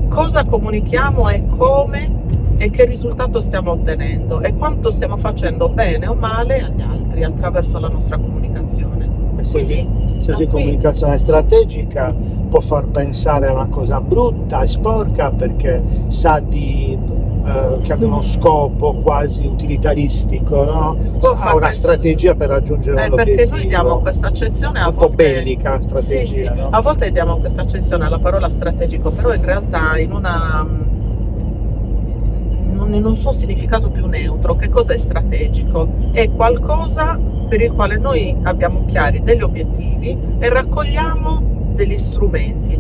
cosa comunichiamo e come e che risultato stiamo ottenendo e quanto stiamo facendo bene o male agli altri attraverso la nostra comunicazione. Quindi, Se da di qui- comunicazione strategica può far pensare a una cosa brutta e sporca perché sa che abbia uno scopo quasi utilitaristico, no? Può Ha far una pensare- strategia per raggiungere un perché obiettivo. noi diamo questa accezione a un po' volte bellica strategia, sì, no? a volte diamo questa accezione alla parola strategico, però in realtà in un suo significato più neutro. Che cosa è strategico? È qualcosa per il quale noi abbiamo chiari degli obiettivi e raccogliamo degli strumenti,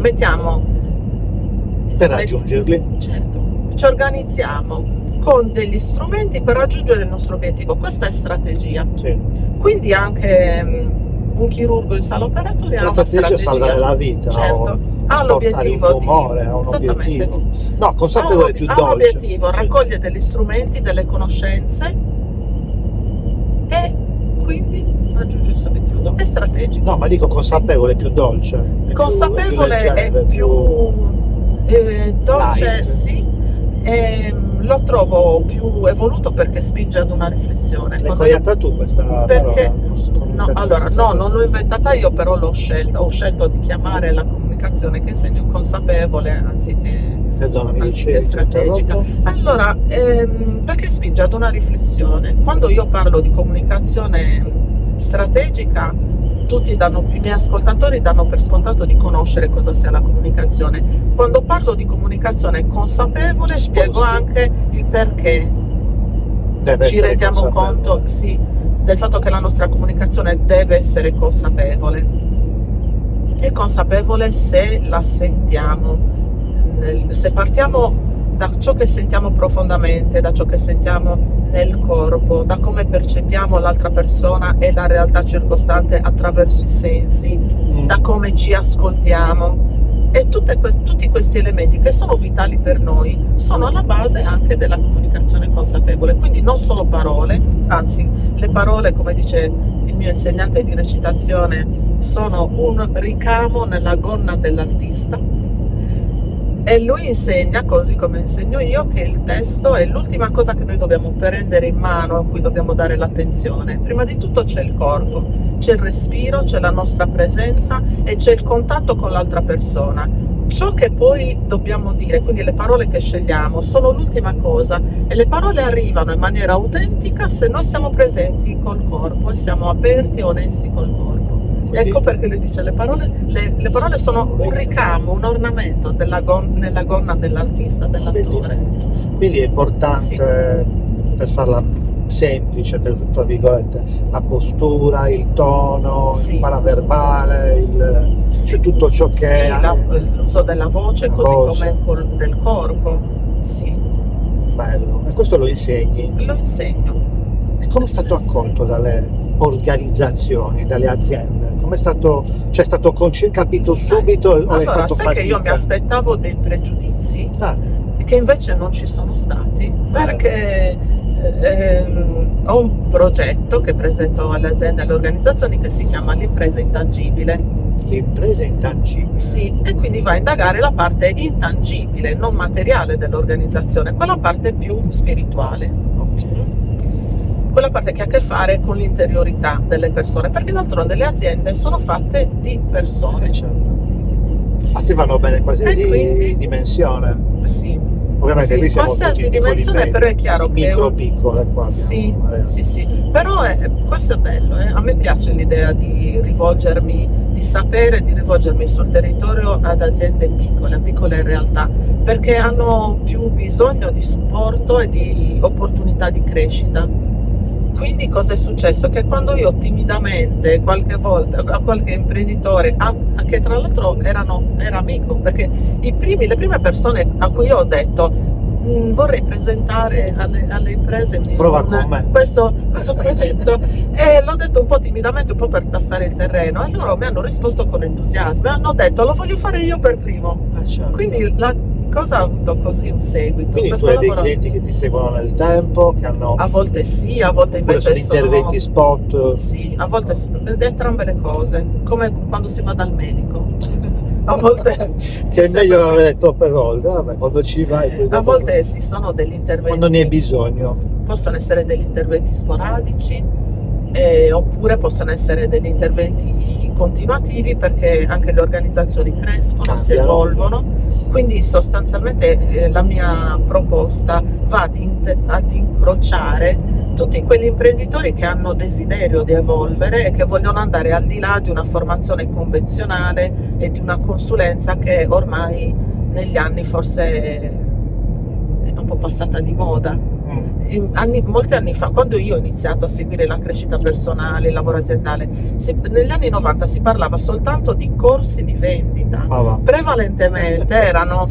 Per raggiungerli. certo, ci organizziamo con degli strumenti per raggiungere il nostro obiettivo. Questa è strategia. Sì. Quindi anche un chirurgo in sala operatoria La ha una strategia è strategia. salvare la vita, Certo, ha ha l'obiettivo un tumore, ha un esattamente. obiettivo. No, consapevole più Ha un dolce. obiettivo, Sì. raccoglie degli strumenti, delle conoscenze e quindi raggiunge il suo obiettivo. È strategico. No, ma dico consapevole più dolce. È Consapevole leggero, è più dolce, light. sì, e lo trovo più evoluto perché spinge ad una riflessione. L'hai Quando coniata tu questa Perché? parola? Non l'ho inventata io, però ho scelto di chiamare la comunicazione che insegno consapevole anziché Perdonami, anziché dicevi, strategica. Allora, perché spinge ad una riflessione. Quando io parlo di comunicazione strategica, i miei ascoltatori danno per scontato di conoscere cosa sia la comunicazione. Quando parlo di comunicazione consapevole, spiego anche il perché Deve ci essere rendiamo consapevole. conto, sì, del fatto che la nostra comunicazione deve essere consapevole. È consapevole se la sentiamo, se partiamo da ciò che sentiamo profondamente, da ciò che sentiamo nel corpo, da come percepiamo l'altra persona e la realtà circostante attraverso i sensi, da come ci ascoltiamo. E tutti questi elementi che sono vitali per noi sono alla base anche della comunicazione consapevole. Quindi non solo parole, anzi le parole, come dice il mio insegnante di recitazione, sono un ricamo nella gonna dell'artista. E lui insegna, così come insegno io, che il testo è l'ultima cosa che noi dobbiamo prendere in mano, a cui dobbiamo dare l'attenzione. Prima di tutto c'è il corpo, c'è il respiro, c'è la nostra presenza e c'è il contatto con l'altra persona. Ciò che poi dobbiamo dire, quindi le parole che scegliamo, sono l'ultima cosa e le parole arrivano in maniera autentica se noi siamo presenti col corpo e siamo aperti e onesti col corpo. Ecco perché lui dice le parole sono un ricamo, un ornamento nella gonna dell'artista, dell'attore. Quindi è importante, per farla semplice, tra virgolette, la postura, il tono, Sì. il paraverbale, cioè tutto ciò che sì, è l'uso della voce, la così voce. come del corpo. Sì, bello. E questo lo insegni. lo insegno. E come è stato accolto dalle organizzazioni, dalle aziende? Come è stato, cioè è stato capito subito o hai Allora, fatto sai fatica? che io mi aspettavo dei pregiudizi Ah, che invece non ci sono stati, perché ho un progetto che presento alle aziende e alle organizzazioni che si chiama l'impresa intangibile. l'impresa intangibile. Sì, e quindi va a indagare la parte intangibile, non materiale dell'organizzazione, quella parte più spirituale, Ok. quella parte che ha a che fare con l'interiorità delle persone, perché d'altronde le aziende sono fatte di persone. Certo. A te vanno bene qualsiasi E quindi- dimensione. Sì. Ovviamente Sì, qui siamo qualsiasi tutti dimensione, piccoli, però è chiaro che micro piccole qua. sì, abbiamo, sì, però questo è bello, a me piace l'idea di rivolgermi sul territorio ad aziende piccole, a piccole realtà, perché hanno più bisogno di supporto e di opportunità di crescita. Quindi cosa è successo? Che quando io timidamente qualche volta a qualche imprenditore, che tra l'altro era amico, perché le prime persone a cui io ho detto vorrei presentare alle imprese Prova con me. questo progetto, e l'ho detto un po' timidamente, un po' per tastare il terreno, e loro mi hanno risposto con entusiasmo e hanno detto lo voglio fare io per primo. Certo. Quindi la cosa ha avuto così un seguito. Quindi tu Questo hai dei lavoro- clienti che ti seguono nel tempo, che hanno a volte sì, a volte oppure invece sono interventi spot. sì, a volte entrambe le cose, come quando si va dal medico. A volte Che è meglio non avere troppe volte, vabbè, quando ci vai poi a dopo- volte sì, sono degli interventi. quando ne hai bisogno. Possono essere degli interventi sporadici, oppure possono essere degli interventi continuativi, perché anche le organizzazioni crescono, si Cambiano. evolvono. Quindi sostanzialmente la mia proposta va ad incrociare tutti quegli imprenditori che hanno desiderio di evolvere e che vogliono andare al di là di una formazione convenzionale e di una consulenza che ormai negli anni forse è un po' passata di moda. Molti anni fa, quando io ho iniziato a seguire la crescita personale, il lavoro aziendale, negli anni 90 si parlava soltanto di corsi di vendita. Ma va. Prevalentemente erano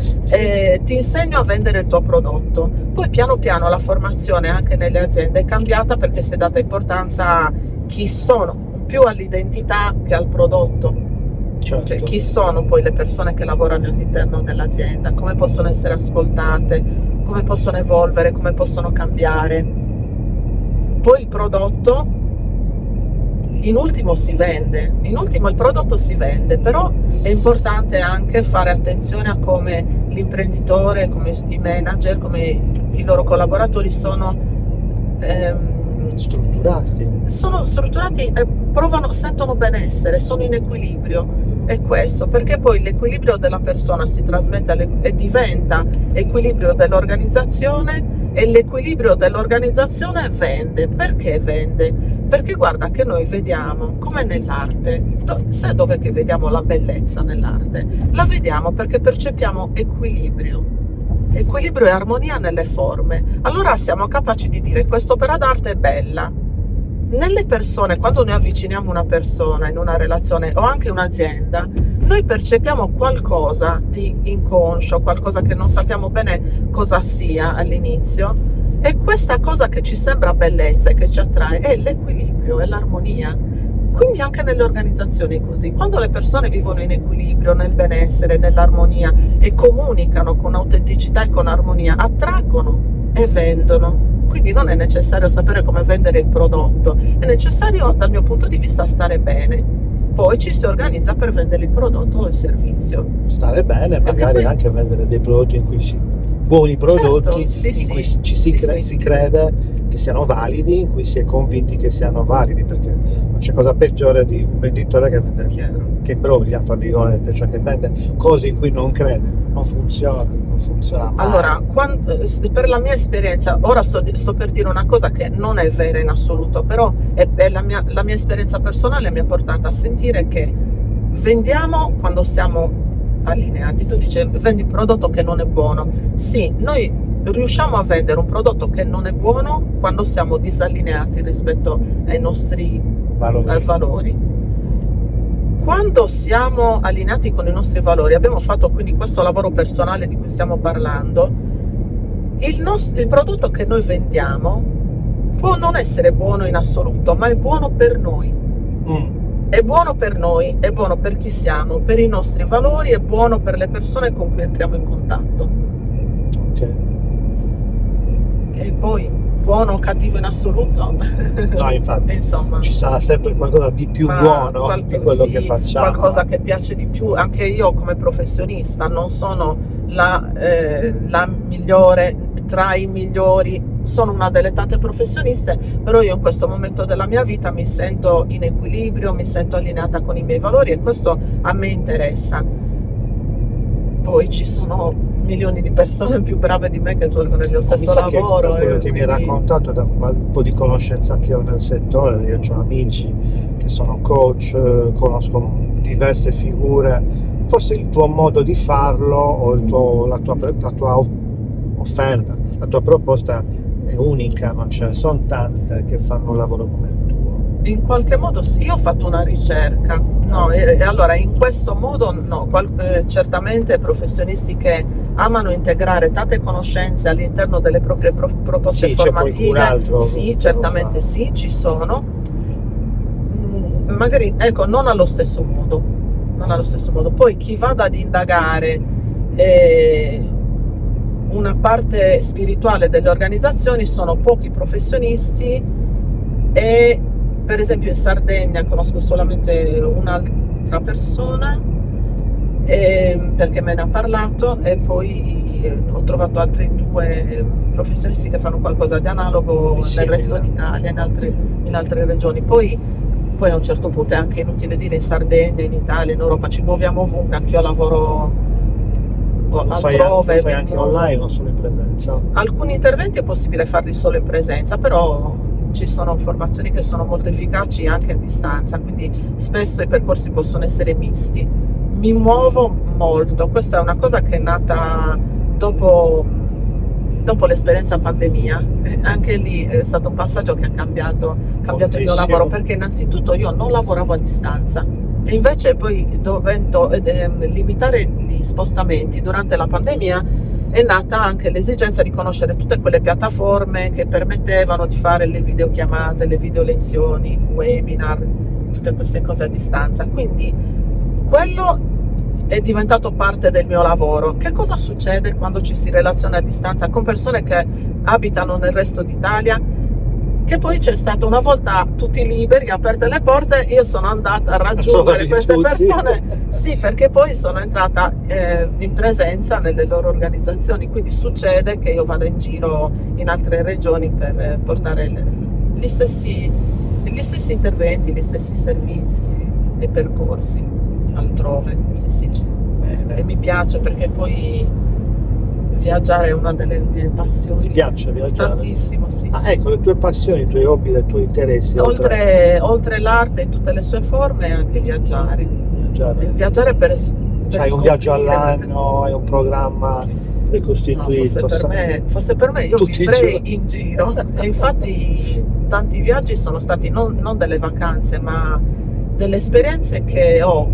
ti insegno a vendere il tuo prodotto. Poi piano piano la formazione anche nelle aziende è cambiata, perché si è data importanza a chi sono, più all'identità che al prodotto. Certo. Cioè chi sono poi le persone che lavorano all'interno dell'azienda, come possono essere ascoltate, come possono evolvere, come possono cambiare. Poi il prodotto in ultimo si vende, il prodotto si vende, però è importante anche fare attenzione a come l'imprenditore, come i manager, come i loro collaboratori sono strutturati e sentono benessere, sono in equilibrio. È questo, perché poi l'equilibrio della persona si trasmette e diventa equilibrio dell'organizzazione, e l'equilibrio dell'organizzazione vende. Perché vende? Perché guarda che noi vediamo, come nell'arte, sai dov'è che vediamo la bellezza nell'arte? La vediamo perché percepiamo equilibrio e armonia nelle forme. Allora siamo capaci di dire quest'opera d'arte è bella. Nelle persone, quando noi avviciniamo una persona in una relazione o anche un'azienda, noi percepiamo qualcosa di inconscio, qualcosa che non sappiamo bene cosa sia all'inizio, e questa cosa che ci sembra bellezza e che ci attrae è l'equilibrio, è l'armonia. Quindi anche nelle organizzazioni è così. Quando le persone vivono in equilibrio, nel benessere, nell'armonia e comunicano con autenticità e con armonia, attraggono e vendono. Quindi non è necessario sapere come vendere il prodotto, è necessario dal mio punto di vista stare bene. Poi ci si organizza per vendere il prodotto o il servizio. Stare bene, magari poi- anche vendere dei prodotti in cui buoni prodotti, Certo, in cui sì, si crede che siano validi, in cui si è convinti che siano validi, perché non c'è cosa peggiore di un venditore che vende, Chiaro. che imbroglia, fra virgolette, cioè che vende cose in cui non crede, non funziona mai. Allora, per la mia esperienza, ora sto per dire una cosa che non è vera in assoluto, però è la mia esperienza personale mi ha portato a sentire che vendiamo quando siamo allineati. Tu dici vendi un prodotto che non è buono. Sì, noi riusciamo a vendere un prodotto che non è buono quando siamo disallineati rispetto ai nostri valori. Quando siamo allineati con i nostri valori, abbiamo fatto quindi questo lavoro personale di cui stiamo parlando, il prodotto che noi vendiamo può non essere buono in assoluto, ma è buono per noi. è buono per noi, è buono per chi siamo, per i nostri valori, è buono per le persone con cui entriamo in contatto. Ok. E poi buono o cattivo in assoluto? No, infatti, insomma, ci sarà sempre qualcosa di più buono di quello che facciamo. qualcosa che piace di più. Anche io come professionista non sono la migliore tra i migliori, sono una delle tante professioniste, però io in questo momento della mia vita mi sento in equilibrio, mi sento allineata con i miei valori e questo a me interessa. Poi ci sono milioni di persone più brave di me che svolgono il mio stesso lavoro. Da quello che mi hai raccontato, da un po' di conoscenza che ho nel settore, io ho amici che sono coach, conosco diverse figure, forse il tuo modo di farlo o la tua offerta, la tua proposta è unica, non ce ne sono tante che fanno un lavoro come il tuo. In qualche modo sì, io ho fatto una ricerca, no, e allora in questo modo no, certamente professionisti che amano integrare tante conoscenze all'interno delle proprie proposte Sì, formative, sì, certamente sì, ci sono, magari ecco, non allo stesso modo, poi chi vada ad indagare una parte spirituale delle organizzazioni sono pochi professionisti e per esempio in Sardegna conosco solamente un'altra persona perché me ne ha parlato e poi ho trovato altri 2 professionisti che fanno qualcosa di analogo nel resto d'Italia, in altre regioni. Poi a un certo punto è anche inutile dire in Sardegna, in Italia, in Europa, ci muoviamo ovunque, anche io lavoro altrove. Lo fai anche online o solo in presenza? Alcuni interventi è possibile farli solo in presenza, però ci sono formazioni che sono molto efficaci anche a distanza, quindi spesso i percorsi possono essere misti. Mi muovo molto, questa è una cosa che è nata dopo l'esperienza pandemia, anche lì è stato un passaggio che ha cambiato il mio lavoro, perché innanzitutto io non lavoravo a distanza e invece poi dovendo limitare gli spostamenti durante la pandemia è nata anche l'esigenza di conoscere tutte quelle piattaforme che permettevano di fare le videochiamate, le video lezioni, webinar, tutte queste cose a distanza. Quindi quello è diventato parte del mio lavoro. Che cosa succede quando ci si relaziona a distanza con persone che abitano nel resto d'Italia? Che poi c'è stata una volta tutti liberi, aperte le porte, io sono andata a raggiungere queste persone, sì, perché poi sono entrata in presenza nelle loro organizzazioni, quindi succede che io vada in giro in altre regioni per portare gli stessi interventi, gli stessi servizi e percorsi altrove, sì. Bene. E mi piace perché poi viaggiare è una delle mie passioni. Ti piace viaggiare? Tantissimo, sì. Ecco, le tue passioni, i tuoi hobby, i tuoi interessi. Oltre l'arte in tutte le sue forme, anche viaggiare. Viaggiare per hai un viaggio all'anno, hai un programma precostituito. No, fosse per me io vivrei in giro. E infatti tanti viaggi sono stati non delle vacanze, ma delle esperienze che ho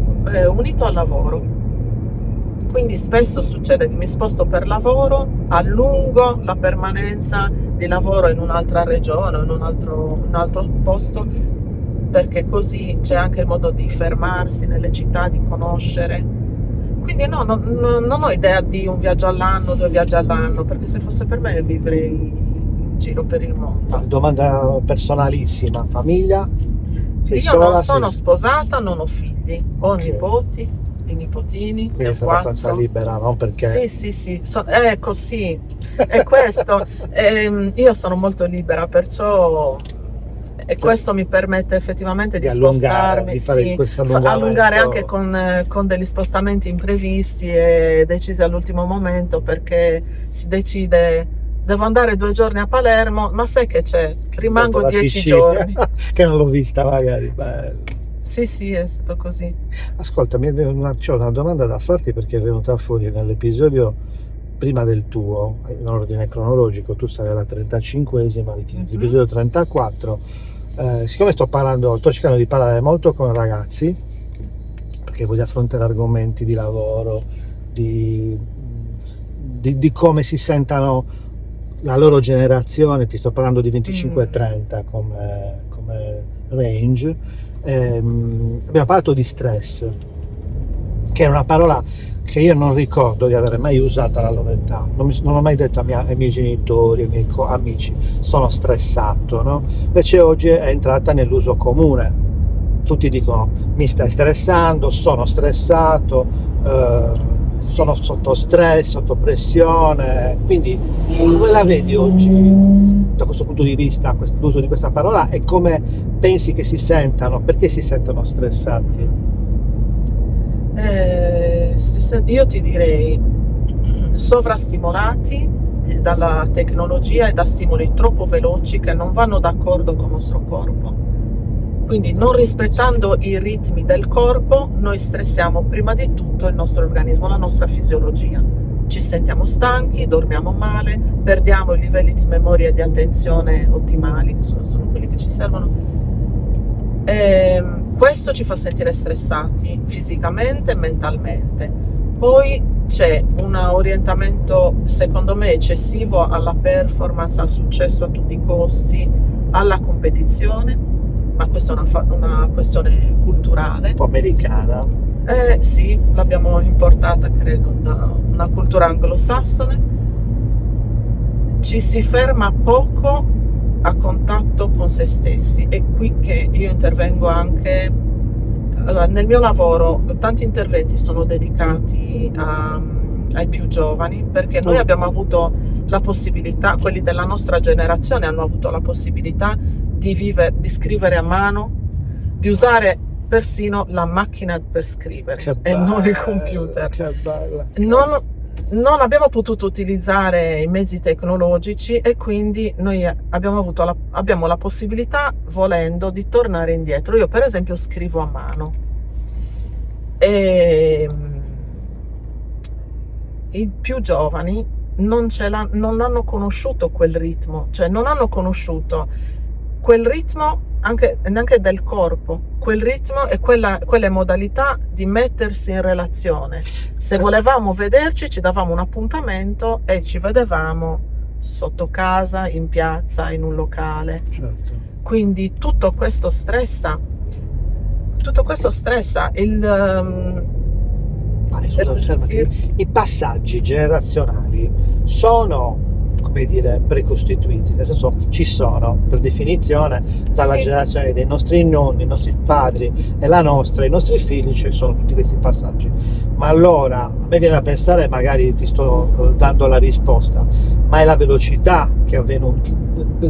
unito al lavoro. Quindi spesso succede che mi sposto per lavoro, allungo la permanenza di lavoro in un'altra regione o in un altro posto, perché così c'è anche il modo di fermarsi nelle città, di conoscere. Quindi no, non ho idea di un viaggio all'anno, 2 viaggi all'anno, perché se fosse per me vivrei in giro per il mondo. Domanda personalissima, famiglia? Io non sono sposata, non ho figli, ho nipoti. I nipotini, quindi sei abbastanza libera, no? Perché sì, ecco, sì, è questo. Io sono molto libera, perciò questo mi permette effettivamente di spostarmi, allungare anche con degli spostamenti imprevisti e decisi all'ultimo momento, perché si decide: devo andare 2 giorni a Palermo, ma sai che c'è? Rimango 10 giorni. Che non l'ho vista magari. Bello. Sì, è stato così. Ascolta, c'ho una domanda da farti, perché è venuta fuori nell'episodio prima del tuo, in ordine cronologico. Tu sarai alla 35esima, l'episodio 34. Siccome sto cercando di parlare molto con ragazzi, perché voglio affrontare argomenti di lavoro, di come si sentano la loro generazione, ti sto parlando di 25-30 come range, abbiamo parlato di stress, che è una parola che io non ricordo di aver mai usato alla loro età. Non ho mai detto ai miei genitori, ai miei amici, sono stressato, no? Invece oggi è entrata nell'uso comune. Tutti dicono mi stai stressando, sono stressato, sono sotto stress, sotto pressione. Quindi come la vedi oggi da questo punto di vista l'uso di questa parola, e come pensi che si sentano, perché si sentono stressati? Io ti direi sovrastimolati dalla tecnologia e da stimoli troppo veloci che non vanno d'accordo con il nostro corpo. Quindi, non rispettando i ritmi del corpo, noi stressiamo prima di tutto il nostro organismo, la nostra fisiologia. Ci sentiamo stanchi, dormiamo male, perdiamo i livelli di memoria e di attenzione ottimali, che sono quelli che ci servono. Questo ci fa sentire stressati fisicamente e mentalmente. Poi c'è un orientamento, secondo me, eccessivo alla performance, al successo a tutti i costi, alla competizione, ma questa è una questione culturale. Un po' americana. Sì, l'abbiamo importata, credo, da una cultura anglosassone. Ci si ferma poco a contatto con se stessi. È qui che io intervengo anche. Allora, nel mio lavoro tanti interventi sono dedicati ai più giovani, perché noi abbiamo avuto la possibilità, quelli della nostra generazione hanno avuto la possibilità di scrivere a mano, di usare persino la macchina per scrivere e non il computer. Che bella. Non abbiamo potuto utilizzare i mezzi tecnologici, e quindi noi abbiamo la possibilità, volendo, di tornare indietro. Io per esempio scrivo a mano, e i più giovani non hanno conosciuto quel ritmo, cioè non hanno conosciuto quel ritmo neanche del corpo, quel ritmo e quelle modalità di mettersi in relazione. Se volevamo vederci, ci davamo un appuntamento e ci vedevamo sotto casa, in piazza, in un locale. Certo. Quindi tutto questo stressa. Scusa, fermati. I passaggi generazionali sono, come dire, precostituiti, nel senso ci sono per definizione dalla generazione dei nostri nonni, i nostri padri e la nostra, i nostri figli, ci sono tutti questi passaggi. Ma allora a me viene da pensare, magari ti sto dando la risposta, ma è la velocità che è avvenuta,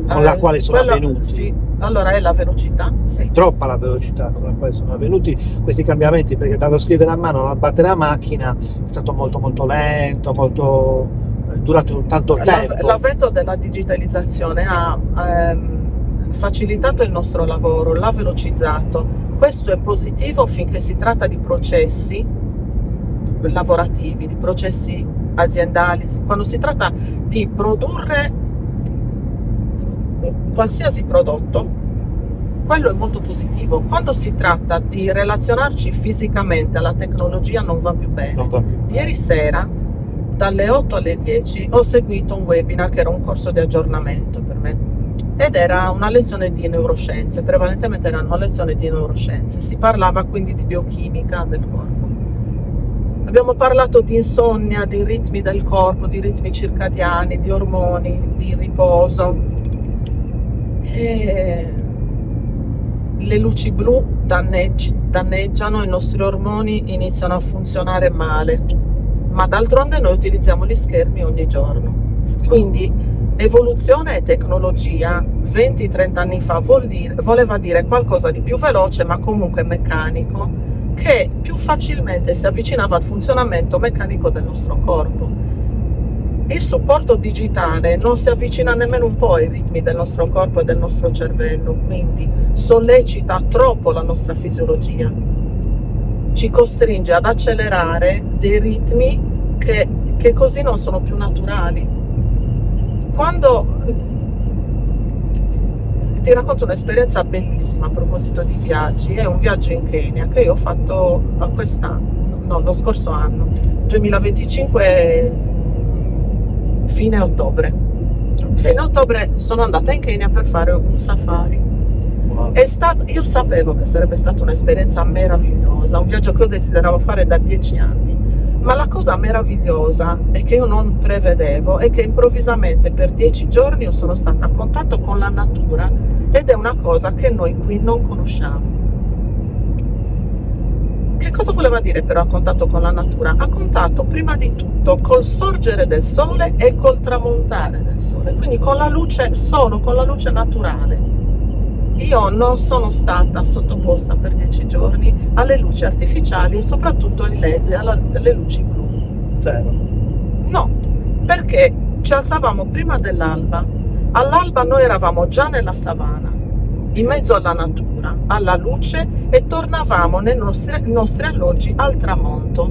con la quale sono avvenuti? Sì, allora è la velocità, sì. È troppa la velocità con la quale sono avvenuti questi cambiamenti, perché dallo scrivere a mano alla battere a macchina è stato molto molto lento, è durato tanto tempo. L'avvento della digitalizzazione ha facilitato il nostro lavoro, l'ha velocizzato. Questo è positivo finché si tratta di processi lavorativi, di processi aziendali. Quando si tratta di produrre qualsiasi prodotto, quello è molto positivo. Quando si tratta di relazionarci fisicamente alla tecnologia non va più bene. Ieri sera dalle 8 alle 10 ho seguito un webinar che era un corso di aggiornamento per me, ed era una lezione di neuroscienze, prevalentemente era una lezione di neuroscienze. Si parlava quindi di biochimica del corpo. Abbiamo parlato di insonnia, di ritmi del corpo, di ritmi circadiani, di ormoni, di riposo. E le luci blu danneggiano i nostri ormoni, iniziano a funzionare male, ma d'altronde noi utilizziamo gli schermi ogni giorno. Quindi evoluzione e tecnologia 20-30 anni fa voleva dire qualcosa di più veloce, ma comunque meccanico, che più facilmente si avvicinava al funzionamento meccanico del nostro corpo. Il supporto digitale non si avvicina nemmeno un po' ai ritmi del nostro corpo e del nostro cervello, quindi sollecita troppo la nostra fisiologia, ci costringe ad accelerare dei ritmi che così non sono più naturali. Ti racconto un'esperienza bellissima a proposito di viaggi. È un viaggio in Kenya che io ho fatto lo scorso anno, 2025, fine ottobre. Fine ottobre sono andata in Kenya per fare un safari. Wow. Io sapevo che sarebbe stata un'esperienza meravigliosa, un viaggio che io desideravo fare da 10 anni. Ma la cosa meravigliosa e che io non prevedevo è che improvvisamente per 10 giorni io sono stata a contatto con la natura, ed è una cosa che noi qui non conosciamo. Che cosa voleva dire però a contatto con la natura? A contatto prima di tutto col sorgere del sole e col tramontare del sole, quindi con la luce, solo con la luce naturale. Io non sono stata sottoposta per 10 giorni alle luci artificiali e soprattutto ai LED, alle luci blu. Zero. No, perché ci alzavamo prima dell'alba. All'alba noi eravamo già nella savana, in mezzo alla natura, alla luce, e tornavamo nei nostri alloggi al tramonto.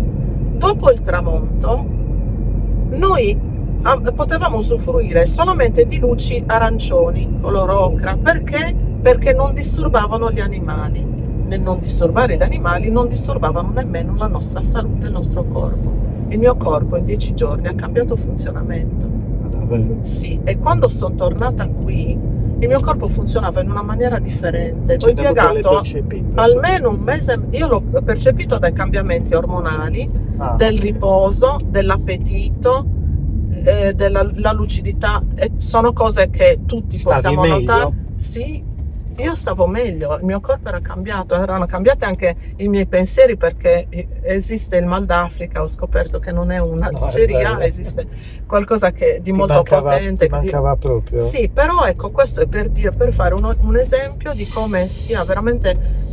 Dopo il tramonto noi potevamo usufruire solamente di luci arancioni, color ocra. Perché? Perché non disturbavano gli animali. Nel non disturbare gli animali non disturbavano nemmeno la nostra salute, il nostro corpo. Il mio corpo in 10 giorni ha cambiato funzionamento. Davvero? Sì, e quando sono tornata qui il mio corpo funzionava in una maniera differente. Ho Cioè, dopo che l'hai impiegato percepito? almeno un mese, io l'ho percepito dai cambiamenti ormonali, del Ok. riposo, dell'appetito, della lucidità. E sono cose che tutti Stavi possiamo meglio? notare. Sì, io stavo meglio, il mio corpo era cambiato, erano cambiati anche i miei pensieri, perché esiste il mal d'Africa, ho scoperto che non è una No, è diceria, vero. esiste qualcosa di Ti molto potente. Ti mancava proprio? Sì, però ecco, questo è per fare un esempio di come sia veramente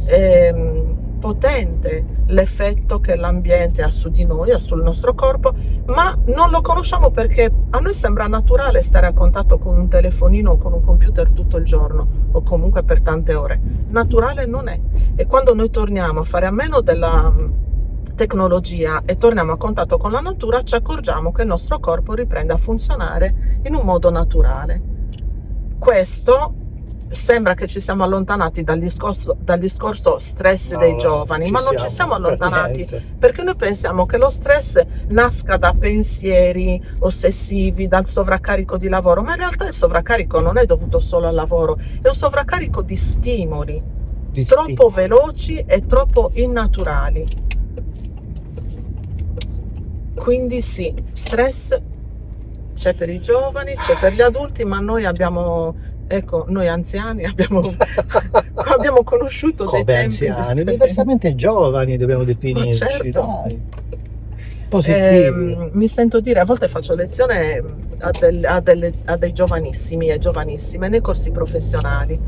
potente l'effetto che l'ambiente ha su di noi, ha sul nostro corpo, ma non lo conosciamo perché a noi sembra naturale stare a contatto con un telefonino o con un computer tutto il giorno, o comunque per tante ore. Naturale non è. E quando noi torniamo a fare a meno della tecnologia e torniamo a contatto con la natura, ci accorgiamo che il nostro corpo riprende a funzionare in un modo naturale. Questo sembra che ci siamo allontanati dal discorso stress dei giovani, ma non ci siamo allontanati, perché noi pensiamo che lo stress nasca da pensieri ossessivi, dal sovraccarico di lavoro, ma in realtà il sovraccarico non è dovuto solo al lavoro, è un sovraccarico di stimoli troppo veloci e troppo innaturali. Quindi sì, stress c'è per i giovani, c'è per gli adulti, ma noi abbiamo, ecco, noi anziani abbiamo conosciuto dei tempi anziani, diversamente giovani dobbiamo definirci, certo. dai. Positivi. Mi sento dire, a volte faccio lezione a dei giovanissimi e giovanissime nei corsi professionali,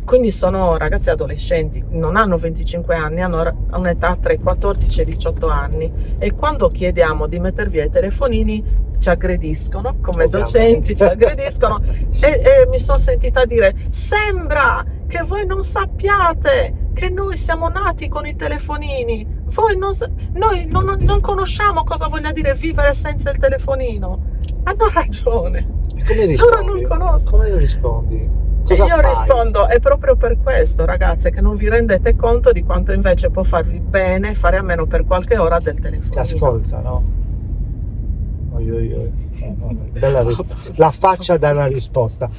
quindi sono ragazzi adolescenti, non hanno 25 anni, hanno un'età tra i 14 e i 18 anni, e quando chiediamo di metter via i telefonini ci aggrediscono, come docenti ci aggrediscono, e mi sono sentita dire: sembra che voi non sappiate che noi siamo nati con i telefonini, noi non conosciamo cosa voglia dire vivere senza il telefonino. Hanno ragione. E come rispondi? Loro non conoscono. Come rispondi? E io rispondo: è proprio per questo, ragazze, che non vi rendete conto di quanto invece può farvi bene fare a meno per qualche ora del telefonino. Ti ascolta, no? Bella la faccia dalla risposta.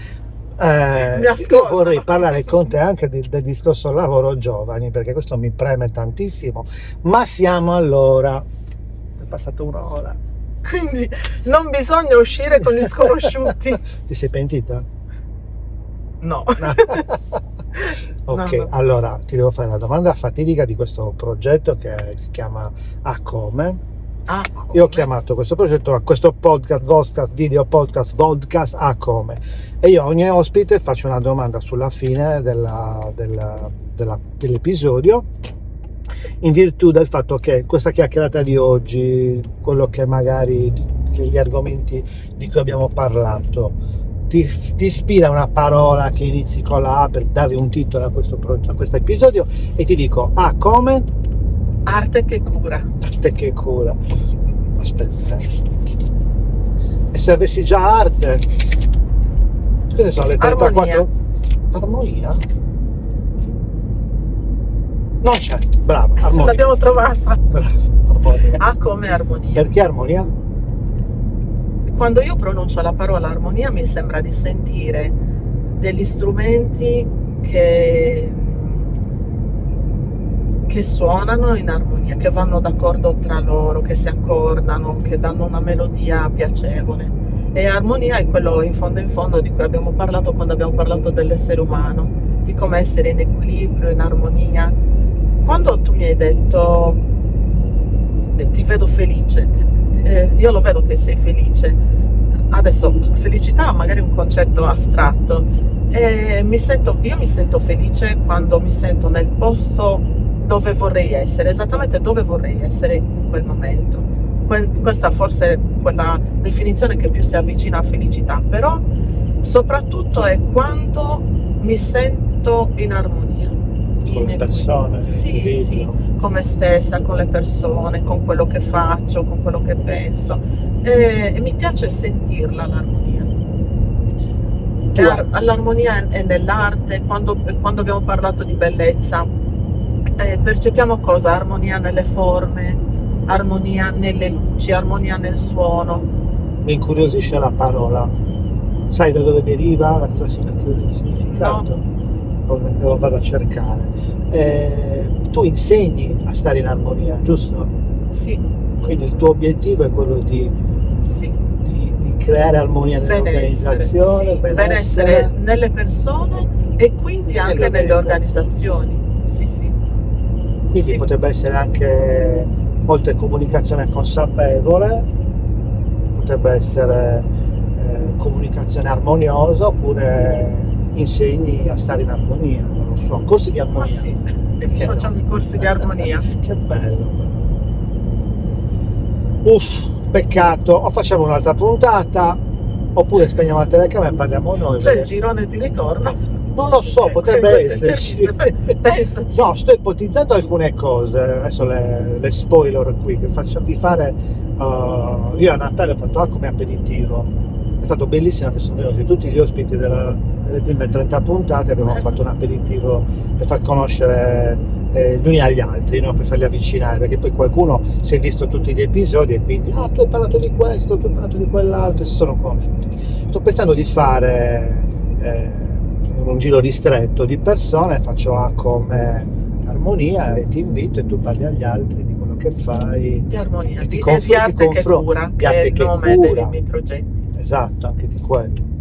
Io vorrei parlare con te anche del discorso lavoro giovani, perché questo mi preme tantissimo, ma siamo all'ora, è passata un'ora, quindi non bisogna uscire con gli sconosciuti. Ti sei pentita? No. Ok, No. Allora ti devo fare la domanda fatidica di questo progetto che si chiama A Come. Io ho chiamato questo progetto, a questo podcast, video podcast, vodcast A Come, e io a ogni ospite faccio una domanda sulla fine dell'episodio, in virtù del fatto che questa chiacchierata di oggi, quello che magari gli argomenti di cui abbiamo parlato, ti ispira una parola che inizi con la A per dare un titolo a questo episodio, e ti dico A come? Arte che cura. Arte che cura. Aspetta. E se avessi già arte? Queste sono le 34. Armonia? Non c'è. Brava, armonia. L'abbiamo trovata. Brava, armonia. A come armonia. Perché armonia? Quando io pronuncio la parola armonia mi sembra di sentire degli strumenti che suonano in armonia, che vanno d'accordo tra loro, che si accordano, che danno una melodia piacevole. E armonia è quello in fondo di cui abbiamo parlato quando abbiamo parlato dell'essere umano, di come essere in equilibrio, in armonia. Quando tu mi hai detto ti vedo felice, io lo vedo che sei felice. Adesso felicità magari è un concetto astratto, e io mi sento felice quando mi sento nel posto dove vorrei essere, esattamente dove vorrei essere in quel momento. Questa forse è quella definizione che più si avvicina a felicità, però soprattutto è quando mi sento in armonia con le persone, sì, con me stessa, con le persone, con quello che faccio, con quello che penso, e mi piace sentirla l'armonia. L'armonia è nell'arte. Quando abbiamo parlato di bellezza, percepiamo cosa? Armonia nelle forme, armonia nelle luci, armonia nel suono. Mi incuriosisce la parola. Sai da dove deriva? Da cosa il significato? Lo vado a cercare. Tu insegni a stare in armonia, giusto? Sì. Quindi il tuo obiettivo è quello di creare armonia nell'organizzazione, benessere nelle persone e quindi anche nelle organizzazioni. Sì. Quindi potrebbe essere anche, oltre comunicazione consapevole, potrebbe essere comunicazione armoniosa, oppure insegni a stare in armonia, non lo so, corsi di armonia. Ma sì, facciamo i corsi di armonia. Che bello. Uff, peccato, o facciamo un'altra puntata, oppure spegniamo la telecamera e parliamo noi. C'è il girone di ritorno. Non lo so, potrebbe esserci. Pensaci. No, sto ipotizzando alcune cose, adesso le spoiler qui, che faccio di fare. Io a Natale ho fatto come aperitivo, è stato bellissimo che sono venuti tutti gli ospiti delle prime 30 puntate, abbiamo fatto un aperitivo per far conoscere gli uni agli altri, no? Per farli avvicinare, perché poi qualcuno si è visto tutti gli episodi e quindi tu hai parlato di questo, tu hai parlato di quell'altro, e si sono conosciuti. Sto pensando di fare un giro ristretto di persone, faccio come armonia e ti invito e tu parli agli altri di quello che fai, di armonia, e di arte che cura, che è il nome dei miei progetti. Esatto, anche di quello.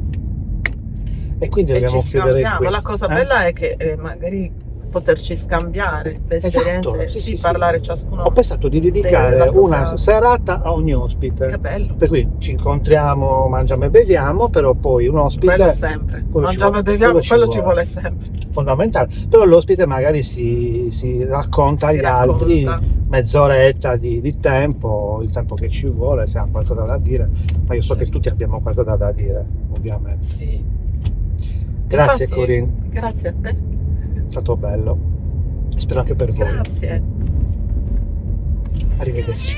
E quindi dobbiamo chiudere qui. La cosa bella è che magari poterci scambiare le esperienze, esatto, sì, parlare ciascuno. Ho pensato di dedicare una serata a ogni ospite. Che bello. Per cui ci incontriamo, mangiamo e beviamo, però poi un ospite... Quello sempre. Mangiamo e beviamo, quello ci vuole sempre. Fondamentale. Però l'ospite magari si racconta agli altri mezz'oretta di tempo, il tempo che ci vuole, se ha qualcosa da dire. Ma io so che tutti abbiamo qualcosa da dire, ovviamente. Sì. Grazie, infatti, Corinne. Grazie a te. È stato bello. Spero anche per voi. Grazie. Arrivederci.